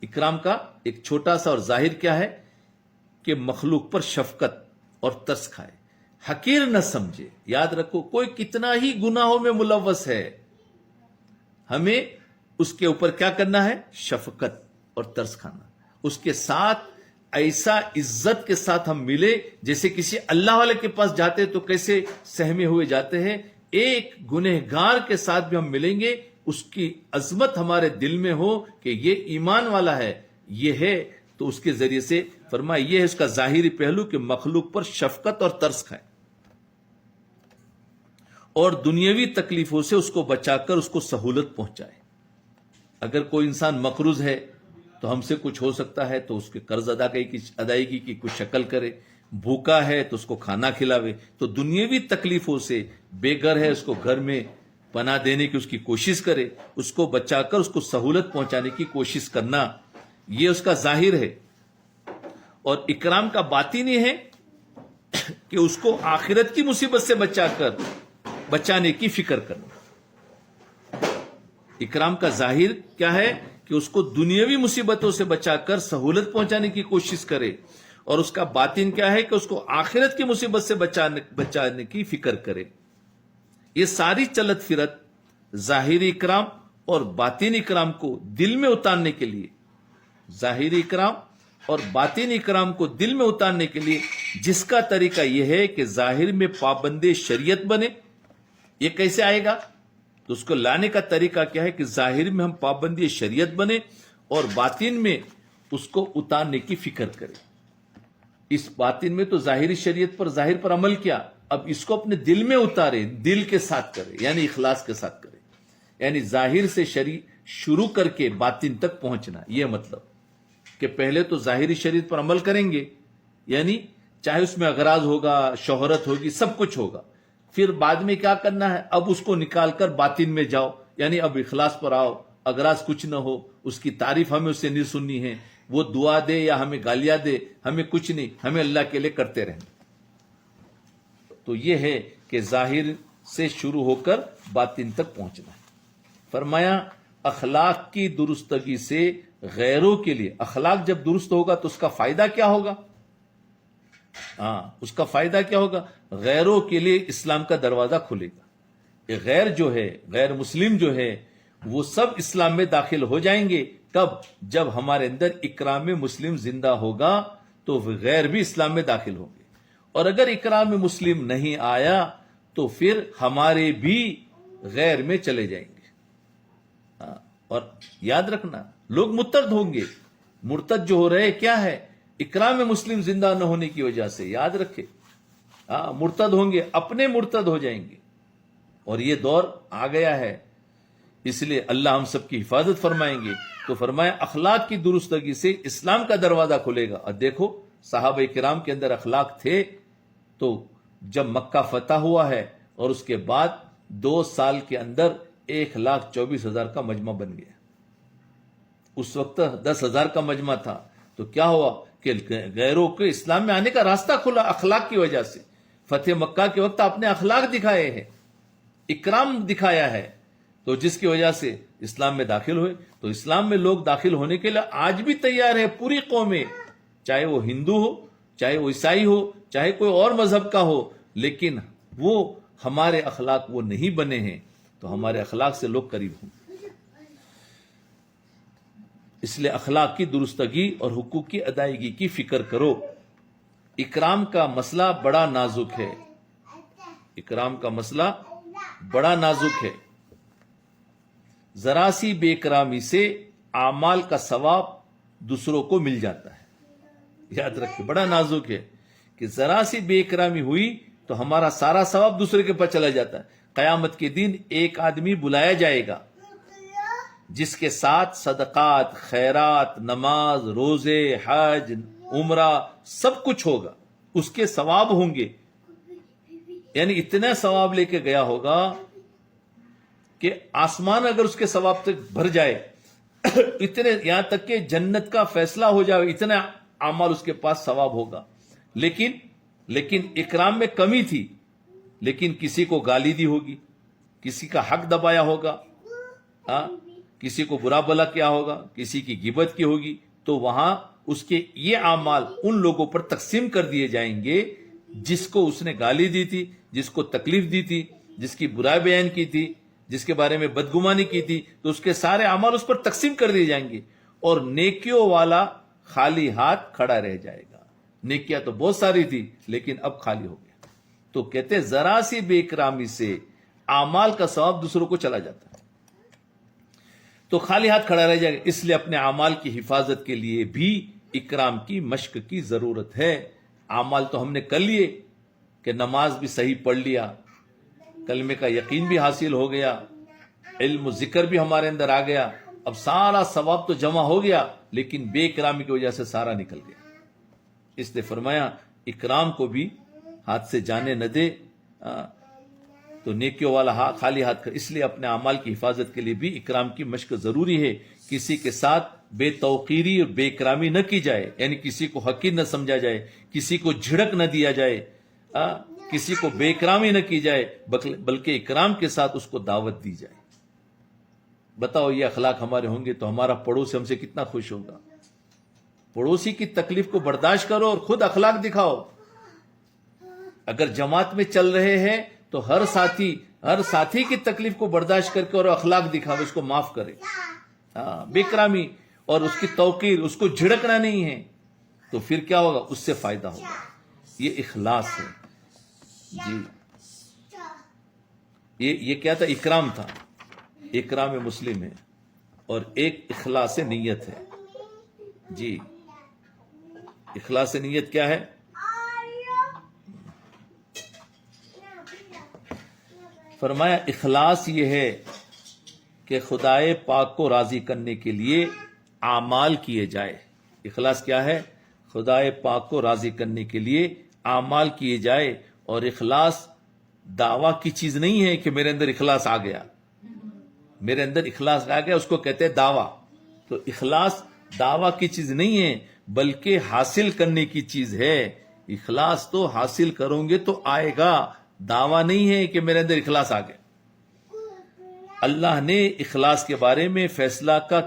اکرام کا ایک چھوٹا سا اور ظاہر کیا ہے کہ مخلوق پر شفقت اور ترس کھائے, حقیر نہ سمجھے. یاد رکھو, کوئی کتنا ہی گناہوں میں ملوث ہے, ہمیں اس کے اوپر کیا کرنا ہے؟ شفقت اور ترس کھانا. اس کے ساتھ ایسا عزت کے ساتھ ہم ملے جیسے کسی اللہ والے کے پاس جاتے تو کیسے سہمے ہوئے جاتے ہیں. ایک گنہگار کے ساتھ بھی ہم ملیں گے, اس کی عظمت ہمارے دل میں ہو کہ یہ ایمان والا ہے, یہ ہے, تو اس کے ذریعے سے فرمایا یہ ہے اس کا ظاہری پہلو کہ مخلوق پر شفقت اور ترس کھائے, اور دنیاوی تکلیفوں سے اس کو بچا کر اس کو سہولت پہنچائے. اگر کوئی انسان مقروض ہے تو ہم سے کچھ ہو سکتا ہے تو اس کے قرض ادائیگی کی کچھ شکل کرے, بھوکا ہے تو اس کو کھانا کھلاوے. تو دنیاوی تکلیفوں سے, بے گھر ہے اس کو گھر میں پناہ دینے کی اس کی کوشش کرے, اس کو بچا کر اس کو سہولت پہنچانے کی کوشش کرنا, یہ اس کا ظاہر ہے. اور اکرام کا باطنی ہے کہ اس کو آخرت کی مصیبت سے بچانے کی فکر کرنا. اکرام کا ظاہر کیا ہے کہ اس کو دنیاوی مصیبتوں سے بچا کر سہولت پہنچانے کی کوشش کرے, اور اس کا باطن کیا ہے کہ اس کو آخرت کی مصیبت سے بچانے کی فکر کرے. یہ ساری چلت فرت ظاہری اکرام اور باطنی اکرام کو دل میں اتارنے کے لیے, ظاہری اکرام اور باطنی اکرام کو دل میں اتارنے کے لیے جس کا طریقہ یہ ہے کہ ظاہر میں پابند شریعت بنے. یہ کیسے آئے گا؟ تو اس کو لانے کا طریقہ کیا ہے کہ ظاہر میں ہم پابندی شریعت بنے اور باطن میں اس کو اتارنے کی فکر کریں. اس باطن میں تو ظاہری شریعت پر, ظاہر پر عمل کیا, اب اس کو اپنے دل میں اتارے, دل کے ساتھ کرے, یعنی اخلاص کے ساتھ کرے. یعنی ظاہر سے شروع کر کے باطن تک پہنچنا. یہ مطلب کہ پہلے تو ظاہری شریعت پر عمل کریں گے, یعنی چاہے اس میں اغراض ہوگا, شہرت ہوگی, سب کچھ ہوگا. پھر بعد میں کیا کرنا ہے؟ اب اس کو نکال کر باطن میں جاؤ, یعنی اب اخلاص پر آؤ, اگراز کچھ نہ ہو، اس کی تعریف ہمیں اس سے نہیں سننی ہے، وہ دعا دے یا ہمیں گالیاں دے، ہمیں کچھ نہیں، ہمیں اللہ کے لیے کرتے رہنا۔ تو یہ ہے کہ ظاہر سے شروع ہو کر باطن تک پہنچنا ہے۔ فرمایا اخلاق کی درستگی سے غیروں کے لیے، اخلاق جب درست ہوگا تو اس کا فائدہ کیا ہوگا؟ اس کا فائدہ کیا ہوگا؟ غیروں کے لیے اسلام کا دروازہ کھلے گا۔ یہ غیر جو ہے، غیر مسلم جو ہے، وہ سب اسلام میں داخل ہو جائیں گے۔ کب؟ جب ہمارے اندر اکرام مسلم زندہ ہوگا تو غیر بھی اسلام میں داخل ہوں گے، اور اگر اکرام مسلم نہیں آیا تو پھر ہمارے بھی غیر میں چلے جائیں گے۔ اور یاد رکھنا، لوگ مرتد ہوں گے۔ مرتد جو ہو رہے کیا ہے؟ اکرام مسلم زندہ نہ ہونے کی وجہ سے، یاد رکھے، مرتد ہوں گے، اپنے مرتد ہو جائیں گے، اور یہ دور آ گیا ہے۔ اس لیے اللہ ہم سب کی حفاظت فرمائیں گے۔ تو فرمایا اخلاق کی درستگی سے اسلام کا دروازہ کھلے گا۔ اور دیکھو صحابہ کرام کے اندر اخلاق تھے، تو جب مکہ فتح ہوا ہے اور اس کے بعد 2 سال کے اندر 1,24,000 کا مجمع بن گیا۔ اس وقت 10,000 کا مجمع تھا، تو کیا ہوا کہ غیروں کے اسلام میں آنے کا راستہ کھلا اخلاق کی وجہ سے۔ فتح مکہ کے وقت آپ نے اخلاق دکھائے ہیں، اکرام دکھایا ہے، تو جس کی وجہ سے اسلام میں داخل ہوئے۔ تو اسلام میں لوگ داخل ہونے کے لیے آج بھی تیار ہے، پوری قومیں، چاہے وہ ہندو ہو، چاہے وہ عیسائی ہو، چاہے کوئی اور مذہب کا ہو، لیکن وہ ہمارے اخلاق وہ نہیں بنے ہیں، تو ہمارے اخلاق سے لوگ قریب ہوں۔ اس لیے اخلاق کی درستگی اور حقوق کی ادائیگی کی فکر کرو۔ اکرام کا مسئلہ بڑا نازک ہے، اکرام کا مسئلہ بڑا نازک ہے۔ ذرا سی بے اکرامی سے اعمال کا ثواب دوسروں کو مل جاتا ہے۔ یاد رکھیں، بڑا نازک ہے کہ ذرا سی بے اکرامی ہوئی تو ہمارا سارا ثواب دوسرے کے پاس چلا جاتا ہے۔ قیامت کے دن ایک آدمی بلایا جائے گا جس کے ساتھ صدقات، خیرات، نماز، روزے، حج، عمرہ سب کچھ ہوگا، اس کے ثواب ہوں گے، یعنی اتنا ثواب لے کے گیا ہوگا کہ آسمان اگر اس کے ثواب تک بھر جائے، اتنے، یہاں تک کہ جنت کا فیصلہ ہو جائے، اتنا اعمال اس کے پاس ثواب ہوگا۔ لیکن اکرام میں کمی تھی، لیکن کسی کو گالی دی ہوگی، کسی کا حق دبایا ہوگا، کسی کو برا بلا کیا ہوگا، کسی کی غیبت کی ہوگی، تو وہاں اس کے یہ اعمال ان لوگوں پر تقسیم کر دیے جائیں گے جس کو اس نے گالی دی تھی، جس کو تکلیف دی تھی، جس کی برائی بیان کی تھی، جس کے بارے میں بدگمانی کی تھی، تو اس کے سارے اعمال اس پر تقسیم کر دیے جائیں گے، اور نیکیوں والا خالی ہاتھ کھڑا رہ جائے گا۔ نیکیاں تو بہت ساری تھی لیکن اب خالی ہو گیا۔ تو کہتے ذرا سی بے اکرامی سے اعمال کا ثواب دوسروں کو چلا جاتا ہے، تو خالی ہاتھ کھڑا رہ جائے گا۔ اس لیے اپنے اعمال کی حفاظت کے لیے بھی اکرام کی مشق کی ضرورت ہے۔ اعمال تو ہم نے کر لیے کہ نماز بھی صحیح پڑھ لیا، کلمے کا یقین بھی حاصل ہو گیا، علم و ذکر بھی ہمارے اندر آ گیا، اب سارا ثواب تو جمع ہو گیا، لیکن بے اکرامی کی وجہ سے سارا نکل گیا۔ اس نے فرمایا اکرام کو بھی ہاتھ سے جانے نہ دے، تو نیکیوں والا خالی ہاتھ کر۔ اس لیے اپنے اعمال کی حفاظت کے لیے بھی اکرام کی مشق ضروری ہے۔ کسی کے ساتھ بے توقیری اور بے اکرامی نہ کی جائے، یعنی کسی کو حقیر نہ سمجھا جائے، کسی کو جھڑک نہ دیا جائے، کسی کو بے اکرامی نہ کی جائے، بلکہ اکرام کے ساتھ اس کو دعوت دی جائے۔ بتاؤ یہ اخلاق ہمارے ہوں گے تو ہمارا پڑوسی ہم سے کتنا خوش ہوگا۔ پڑوسی کی تکلیف کو برداشت کرو اور خود اخلاق دکھاؤ۔ اگر جماعت میں چل رہے ہیں تو ہر ساتھی کی تکلیف کو برداشت کر کے اور اخلاق دکھاؤ، اس کو معاف کرے، بے اکرامی اور اس کی توقیر، اس کو جھڑکنا نہیں ہے، تو پھر کیا ہوگا؟ اس سے فائدہ ہوگا۔ یہ اخلاص ہے جی۔ یہ کیا تھا؟ اکرام تھا، اکرام مسلم ہے، اور ایک اخلاص نیت ہے جی۔ اخلاص نیت کیا ہے؟ فرمایا اخلاص یہ ہے کہ خدائے پاک کو راضی کرنے کے لیے اعمال کیے جائے۔ اخلاص کیا ہے؟ خدائے پاک کو راضی کرنے کے لیے اعمال کیے جائے، اور اخلاص دعویٰ کی چیز نہیں ہے کہ میرے اندر اخلاص آ گیا، میرے اندر اخلاص آ گیا، اس کو کہتے ہیں دعویٰ. تو اخلاص دعویٰ کی چیز نہیں ہے بلکہ حاصل کرنے کی چیز ہے. اخلاص تو حاصل کرو گے تو آئے گا، دعویٰ نہیں ہے کہ میرے اندر اخلاص آ گیا. اللہ نے اخلاص کے بارے میں فیصلہ کا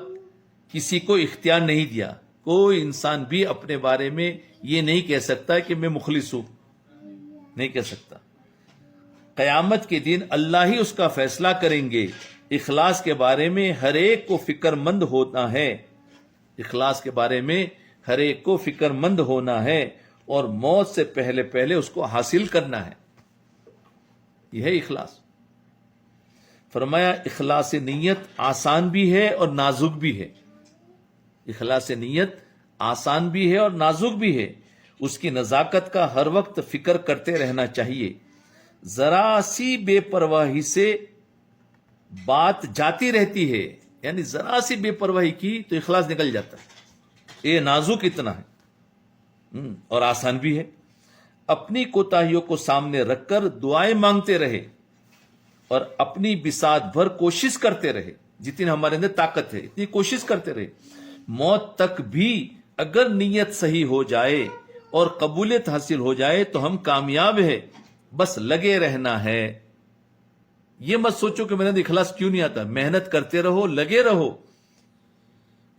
کسی کو اختیار نہیں دیا. کوئی انسان بھی اپنے بارے میں یہ نہیں کہہ سکتا کہ میں مخلص ہوں، نہیں کہہ سکتا. قیامت کے دن اللہ ہی اس کا فیصلہ کریں گے. اخلاص کے بارے میں ہر ایک کو فکر مند ہونا ہے. اخلاص کے بارے میں ہر ایک کو فکر مند ہونا ہے اور موت سے پہلے پہلے اس کو حاصل کرنا ہے. یہ ہے اخلاص. فرمایا اخلاص نیت آسان بھی ہے اور نازک بھی ہے. اخلاص نیت آسان بھی ہے اور نازک بھی ہے. اس کی نزاکت کا ہر وقت فکر کرتے رہنا چاہیے. ذرا سی بے پرواہی سے بات جاتی رہتی ہے، یعنی ذرا سی بے پرواہی کی تو اخلاص نکل جاتا ہے. یہ نازک اتنا ہے اور آسان بھی ہے. اپنی کوتاہیوں کو سامنے رکھ کر دعائیں مانگتے رہے اور اپنی بساط بھر کوشش کرتے رہے. جتنی ہمارے اندر طاقت ہے اتنی کوشش کرتے رہے. موت تک بھی اگر نیت صحیح ہو جائے اور قبولیت حاصل ہو جائے تو ہم کامیاب ہے. بس لگے رہنا ہے. یہ مت سوچو کہ میرے اندر اخلاص کیوں نہیں آتا. محنت کرتے رہو، لگے رہو.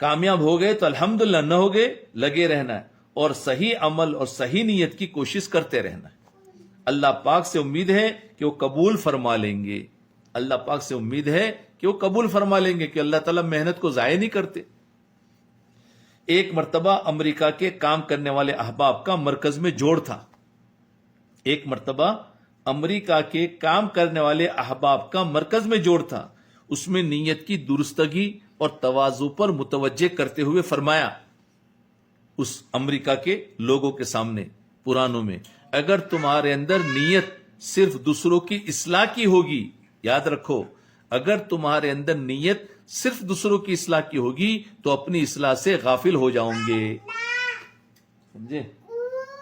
کامیاب ہو گئے تو الحمدللہ، نہ ہو گئے لگے رہنا ہے اور صحیح عمل اور صحیح نیت کی کوشش کرتے رہنا ہے. اللہ پاک سے امید ہے کہ وہ قبول فرما لیں گے. اللہ پاک سے امید ہے کہ وہ قبول فرما لیں گے کہ اللہ تعالیٰ محنت کو ضائع نہیں کرتے. ایک مرتبہ امریکہ کے کام کرنے والے احباب کا مرکز میں جوڑ تھا. ایک مرتبہ امریکہ کے کام کرنے والے احباب کا مرکز میں جوڑ تھا. اس میں نیت کی درستگی اور تواضع پر متوجہ کرتے ہوئے فرمایا اس امریکہ کے لوگوں کے سامنے پرانوں میں، اگر تمہارے اندر نیت صرف دوسروں کی اصلاح کی ہوگی، یاد رکھو، اگر تمہارے اندر نیت صرف دوسروں کی اصلاح کی ہوگی تو اپنی اصلاح سے غافل ہو جاؤں گے. سمجھے؟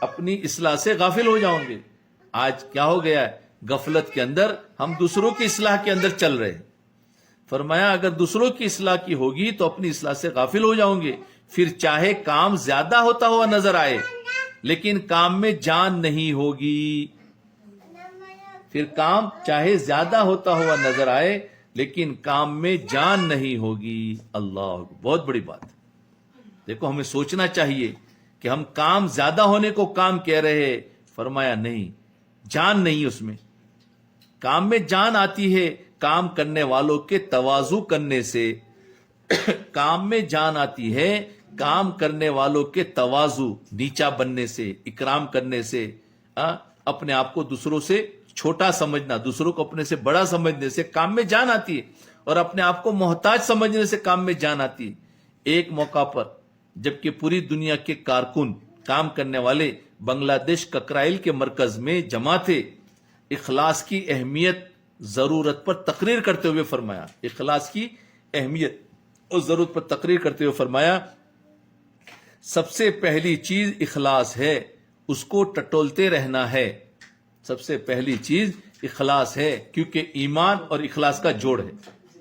اپنی اصلاح سے غافل ہو جاؤں گے. آج کیا ہو گیا ہے؟ غفلت کے اندر ہم دوسروں کی اصلاح کے اندر چل رہے ہیں. فرمایا اگر دوسروں کی اصلاح کی ہوگی تو اپنی اصلاح سے غافل ہو جاؤں گے. پھر چاہے کام زیادہ ہوتا ہوا نظر آئے لیکن کام میں جان نہیں ہوگی. پھر کام چاہے زیادہ ہوتا ہوا نظر آئے لیکن کام میں جان نہیں ہوگی. اللہ، بہت بڑی بات. دیکھو ہمیں سوچنا چاہیے کہ ہم کام زیادہ ہونے کو کام کہہ رہے ہیں. فرمایا نہیں، جان نہیں اس میں. کام میں جان آتی ہے کام کرنے والوں کے تواضع کرنے سے. کام میں جان آتی ہے کام کرنے والوں کے تواضع، نیچا بننے سے، اکرام کرنے سے، اپنے آپ کو دوسروں سے چھوٹا سمجھنا، دوسروں کو اپنے سے بڑا سمجھنے سے کام میں جان آتی ہے اور اپنے آپ کو محتاج سمجھنے سے کام میں جان آتی ہے. ایک موقع پر جبکہ پوری دنیا کے کارکن کام کرنے والے بنگلہ دیش ککرائل کے مرکز میں جمع تھے، اخلاص کی اہمیت ضرورت پر تقریر کرتے ہوئے فرمایا، اخلاص کی اہمیت اور ضرورت پر تقریر کرتے ہوئے فرمایا سب سے پہلی چیز اخلاص ہے، اس کو ٹٹولتے رہنا ہے. سب سے پہلی چیز اخلاص ہے کیونکہ ایمان اور اخلاص کا جوڑ ہے.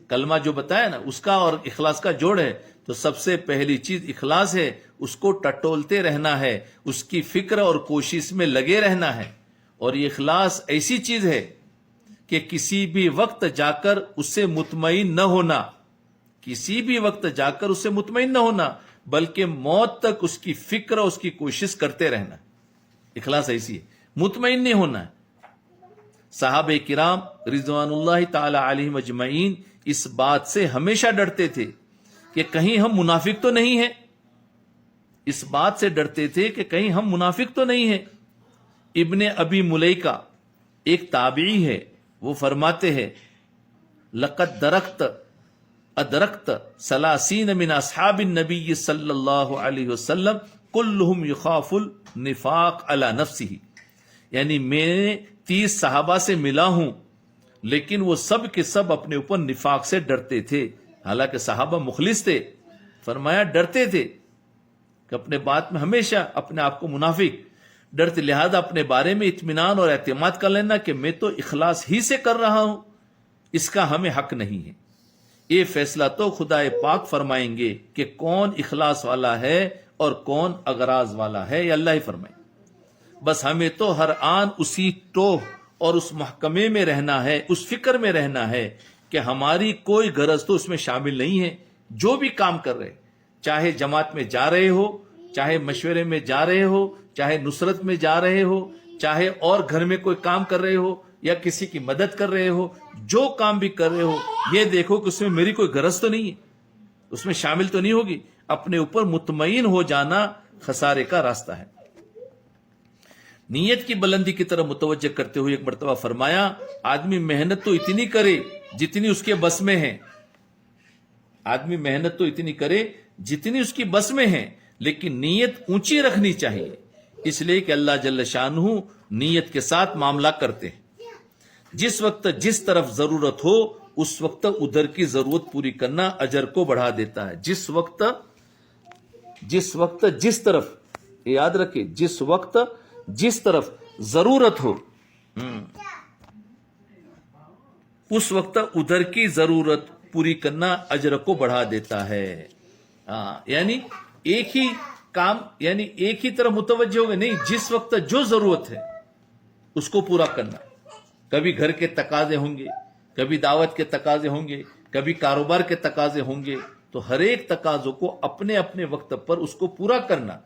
کلمہ جو بتایا نا اس کا اور اخلاص کا جوڑ ہے. تو سب سے پہلی چیز اخلاص ہے، اس کو ٹٹولتے رہنا ہے، اس کی فکر اور کوشش میں لگے رہنا ہے. اور یہ اخلاص ایسی چیز ہے کہ کسی بھی وقت جا کر اس سے مطمئن نہ ہونا، کسی بھی وقت جا کر اس سے مطمئن نہ ہونا بلکہ موت تک اس کی فکر اور اس کی کوشش کرتے رہنا. اخلاص ایسی ہے، مطمئن نہیں ہونا ہے. صحابہ کرام رضوان اللہ تعالی علیہم اجمعین اس بات سے ہمیشہ ڈرتے تھے کہ کہیں ہم منافق تو نہیں ہیں. اس بات سے ڈرتے تھے کہ کہیں ہم منافق تو نہیں ہیں. ابن ابی ملیکہ ایک تابعی ہے، وہ فرماتے ہیں لقد ادرکت ثلاثین من اصحاب النبی صلی اللہ علیہ وسلم کلہم یخاف النفاق علی نفسہ. یعنی میں 30 صحابہ سے ملا ہوں لیکن وہ سب کے سب اپنے اوپر نفاق سے ڈرتے تھے. حالانکہ صحابہ مخلص تھے. فرمایا ڈرتے تھے کہ اپنے بات میں ہمیشہ اپنے آپ کو منافق ڈرتے، لہذا اپنے بارے میں اطمینان اور اعتماد کر لینا کہ میں تو اخلاص ہی سے کر رہا ہوں، اس کا ہمیں حق نہیں ہے. یہ فیصلہ تو خدا پاک فرمائیں گے کہ کون اخلاص والا ہے اور کون اغراض والا ہے، یہ اللہ ہی فرمائیں۔ بس ہمیں تو ہر آن اسی ٹوہ اور اس محکمے میں رہنا ہے، اس فکر میں رہنا ہے کہ ہماری کوئی غرض تو اس میں شامل نہیں ہے۔ جو بھی کام کر رہے، چاہے جماعت میں جا رہے ہو، چاہے مشورے میں جا رہے ہو، چاہے نصرت میں جا رہے ہو، چاہے اور گھر میں کوئی کام کر رہے ہو یا کسی کی مدد کر رہے ہو، جو کام بھی کر رہے ہو یہ دیکھو کہ اس میں میری کوئی غرض تو نہیں ہے، اس میں شامل تو نہیں ہوگی۔ اپنے اوپر مطمئن ہو جانا خسارے کا راستہ ہے۔ نیت کی بلندی کی طرف متوجہ کرتے ہوئے ایک مرتبہ فرمایا، آدمی محنت تو اتنی کرے جتنی اس کے بس میں ہے، آدمی محنت تو اتنی کرے جتنی اس کی بس میں ہے، لیکن نیت اونچی رکھنی چاہیے، اس لیے کہ اللہ جل شانہ نیت کے ساتھ معاملہ کرتے ہیں۔ جس وقت جس طرف ضرورت ہو اس وقت ادھر کی ضرورت پوری کرنا اجر کو بڑھا دیتا ہے۔ جس وقت جس طرف، یاد رکھے، جس وقت جس طرف ضرورت ہو اس وقت ادھر کی ضرورت پوری کرنا اجر کو بڑھا دیتا ہے۔ یعنی ایک ہی کام، یعنی ایک ہی طرف متوجہ ہوگا نہیں، جس وقت جو ضرورت ہے اس کو پورا کرنا۔ کبھی گھر کے تقاضے ہوں گے، کبھی دعوت کے تقاضے ہوں گے، کبھی کاروبار کے تقاضے ہوں گے، تو ہر ایک تقاضوں کو اپنے اپنے وقت پر اس کو پورا کرنا۔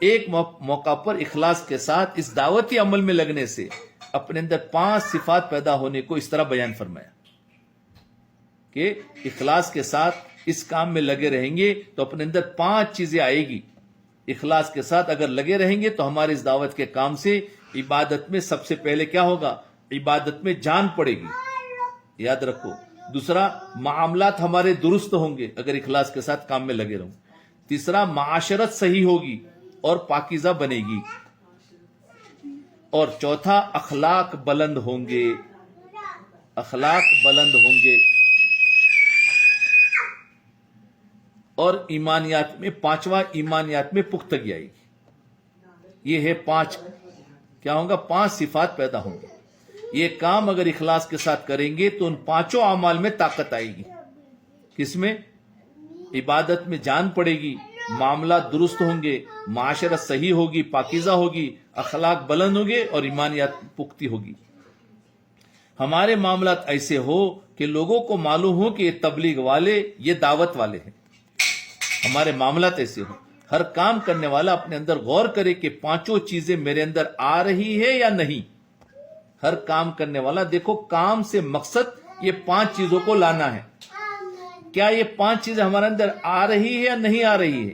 ایک موقع پر اخلاص کے ساتھ اس دعوتی عمل میں لگنے سے اپنے اندر 5 صفات پیدا ہونے کو اس طرح بیان فرمایا کہ اخلاص کے ساتھ اس کام میں لگے رہیں گے تو اپنے اندر 5 چیزیں آئے گی۔ اخلاص کے ساتھ اگر لگے رہیں گے تو ہمارے اس دعوت کے کام سے عبادت میں سب سے پہلے کیا ہوگا؟ عبادت میں جان پڑے گی، یاد رکھو۔ دوسرا، معاملات ہمارے درست ہوں گے اگر اخلاص کے ساتھ کام میں لگے رہوں۔ تیسرا، معاشرت صحیح ہوگی اور پاکیزہ بنے گی۔ اور چوتھا، اخلاق بلند ہوں گے، اخلاق بلند ہوں گے۔ اور ایمانیات میں پانچواں، ایمانیات میں پختگی آئے گی۔ یہ ہے 5، کیا ہوگا؟ 5 صفات پیدا ہوں گے۔ یہ کام اگر اخلاص کے ساتھ کریں گے تو ان 5 اعمال میں طاقت آئے گی۔ کس میں؟ عبادت میں جان پڑے گی، معاملات درست ہوں گے، معاشرت صحیح ہوگی، پاکیزہ ہوگی، اخلاق بلند ہوں گے اور ایمانیات پختی ہوگی۔ ہمارے معاملات ایسے ہو کہ لوگوں کو معلوم ہو کہ یہ تبلیغ والے، یہ دعوت والے ہیں۔ ہمارے معاملات ایسے ہو، ہر کام کرنے والا اپنے اندر غور کرے کہ 5 چیزیں میرے اندر آ رہی ہے یا نہیں۔ ہر کام کرنے والا دیکھو، کام سے مقصد یہ 5 چیزوں کو لانا ہے۔ کیا یہ 5 چیزیں ہمارے اندر آ رہی ہے یا نہیں آ رہی ہے؟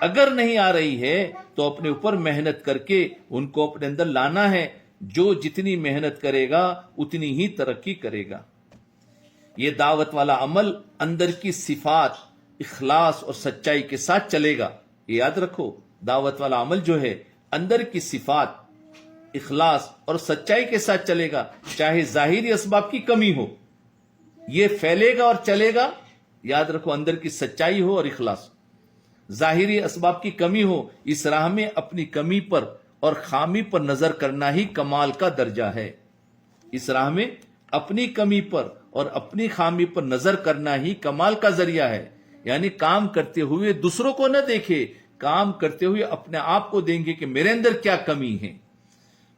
اگر نہیں آ رہی ہے تو اپنے اوپر محنت کر کے ان کو اپنے اندر لانا ہے۔ جو جتنی محنت کرے گا اتنی ہی ترقی کرے گا۔ یہ دعوت والا عمل اندر کی صفات، اخلاص اور سچائی کے ساتھ چلے گا۔ یہ یاد رکھو، دعوت والا عمل جو ہے اندر کی صفات، اخلاص اور سچائی کے ساتھ چلے گا، چاہے ظاہری اسباب کی کمی ہو، یہ پھیلے گا اور چلے گا۔ یاد رکھو، اندر کی سچائی ہو اور اخلاص، ظاہری اسباب کی کمی ہو، اس راہ میں اپنی کمی پر اور خامی پر نظر کرنا ہی کمال کا درجہ ہے۔ اس راہ میں اپنی کمی پر اور اپنی خامی پر نظر کرنا ہی کمال کا ذریعہ ہے۔ یعنی کام کرتے ہوئے دوسروں کو نہ دیکھے، کام کرتے ہوئے اپنے آپ کو دیں گے کہ میرے اندر کیا کمی ہے،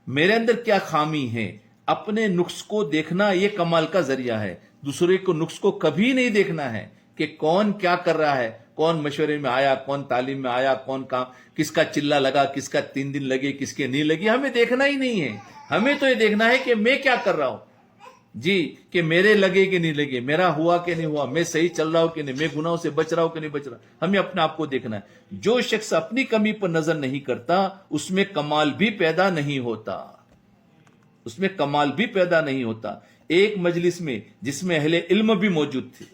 میرے اندر کیا خامی ہے۔ اپنے نقص کو دیکھنا یہ کمال کا ذریعہ ہے۔ دوسرے کو نقص کو کبھی نہیں دیکھنا ہے کہ کون کیا کر رہا ہے، کون مشورے میں آیا، کون تعلیم میں آیا، کون کام، کس کا چلہ لگا، کس کا 3 دن لگے، کس کے نہیں لگی، ہمیں دیکھنا ہی نہیں ہے۔ ہمیں تو یہ دیکھنا ہے کہ میں کیا کر رہا ہوں، جی، کہ میرے لگے کہ نہیں لگے، میرا ہوا کہ نہیں ہوا، میں صحیح چل رہا ہوں کہ نہیں، میں گناہوں سے بچ رہا ہوں کہ نہیں بچ رہا۔ ہمیں اپنے آپ کو دیکھنا ہے۔ جو شخص اپنی کمی پر نظر نہیں کرتا اس میں کمال بھی پیدا نہیں ہوتا، اس میں کمال بھی پیدا نہیں ہوتا۔ ایک مجلس میں جس میں اہل علم بھی موجود تھے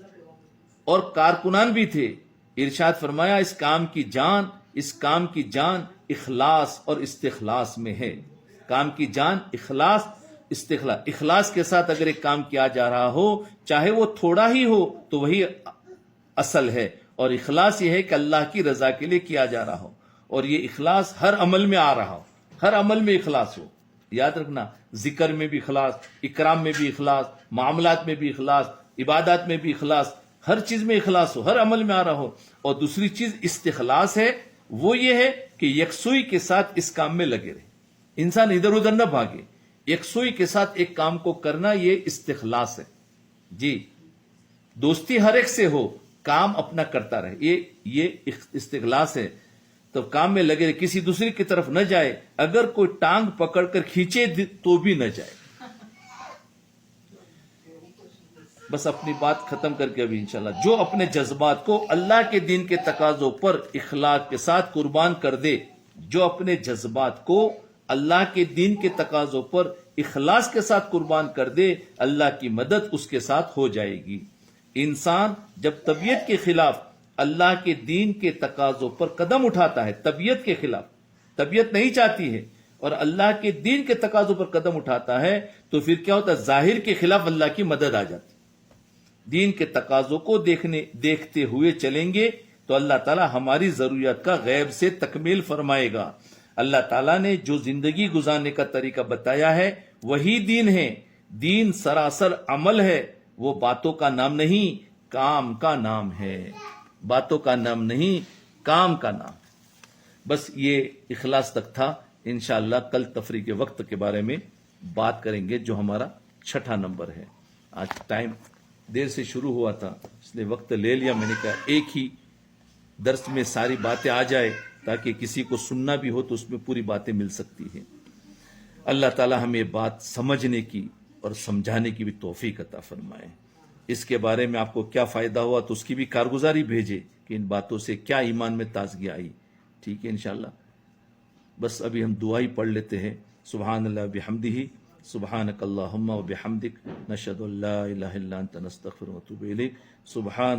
اور کارکنان بھی تھے، ارشاد فرمایا، اس کام کی جان اخلاص اور استخلاص میں ہے۔ کام کی جان اخلاص، استخلاص، اخلاص کے ساتھ اگر ایک کام کیا جا رہا ہو، چاہے وہ تھوڑا ہی ہو تو وہی اصل ہے۔ اور اخلاص یہ ہے کہ اللہ کی رضا کے لیے کیا جا رہا ہو، اور یہ اخلاص ہر عمل میں آ رہا ہو، ہر عمل میں اخلاص ہو۔ یاد رکھنا، ذکر میں بھی اخلاص، اکرام میں بھی اخلاص، معاملات میں بھی اخلاص، عبادات میں بھی اخلاص، ہر چیز میں اخلاص ہو، ہر عمل میں آ رہا ہو. اور دوسری چیز استخلاص ہے، وہ یہ ہے کہ یکسوئی کے ساتھ اس کام میں لگے رہے، انسان ادھر ادھر نہ بھاگے، یکسوئی کے ساتھ ایک کام کو کرنا، یہ استخلاص ہے. جی، دوستی ہر ایک سے ہو، کام اپنا کرتا رہے، یہ استخلاص ہے. تو کام میں لگے رہے، کسی دوسری کی طرف نہ جائے، اگر کوئی ٹانگ پکڑ کر کھینچے تو بھی نہ جائے. بس اپنی بات ختم کر کے ابھی انشاءاللہ، جو اپنے جذبات کو اللہ کے دین کے تقاضوں پر اخلاص کے ساتھ قربان کر دے، جو اپنے جذبات کو اللہ کے دین کے تقاضوں پر اخلاص کے ساتھ قربان کر دے، اللہ کی مدد اس کے ساتھ ہو جائے گی. انسان جب طبیعت کے خلاف اللہ کے دین کے تقاضوں پر قدم اٹھاتا ہے، طبیعت کے خلاف، طبیعت نہیں چاہتی ہے، اور اللہ کے دین کے تقاضوں پر قدم اٹھاتا ہے، تو پھر کیا ہوتا ہے؟ ظاہر کے خلاف اللہ کی مدد آ جاتی. دین کے تقاضوں کو دیکھتے ہوئے چلیں گے تو اللہ تعالی ہماری ضروریات کا غیب سے تکمیل فرمائے گا. اللہ تعالیٰ نے جو زندگی گزارنے کا طریقہ بتایا ہے وہی دین ہے. دین سراسر عمل ہے، وہ باتوں کا نام نہیں، کام کا نام ہے. باتوں کا نام نہیں، کام کا نام. بس یہ اخلاص تک تھا. انشاءاللہ کل تفریح کے وقت کے بارے میں بات کریں گے، جو ہمارا 6 نمبر ہے. آج ٹائم دیر سے شروع ہوا تھا، اس لیے وقت لے لیا. میں نے کہا ایک ہی درس میں ساری باتیں آ جائے تاکہ کسی کو سننا بھی ہو تو اس میں پوری باتیں مل سکتی ہیں. اللہ تعالی ہمیں بات سمجھنے کی اور سمجھانے کی بھی توفیق عطا فرمائے. اس کے بارے میں آپ کو کیا فائدہ ہوا تو اس کی بھی کارگزاری بھیجے کہ ان باتوں سے کیا ایمان میں تازگی آئی. ٹھیک ہے انشاءاللہ. بس ابھی ہم دعا ہی پڑھ لیتے ہیں. سبحان اللہ بحمدہ، سبحانک اللہم و بحمدک، نشہد ان لا الہ الا انت نستغفرک و نتوب الیک. سبحان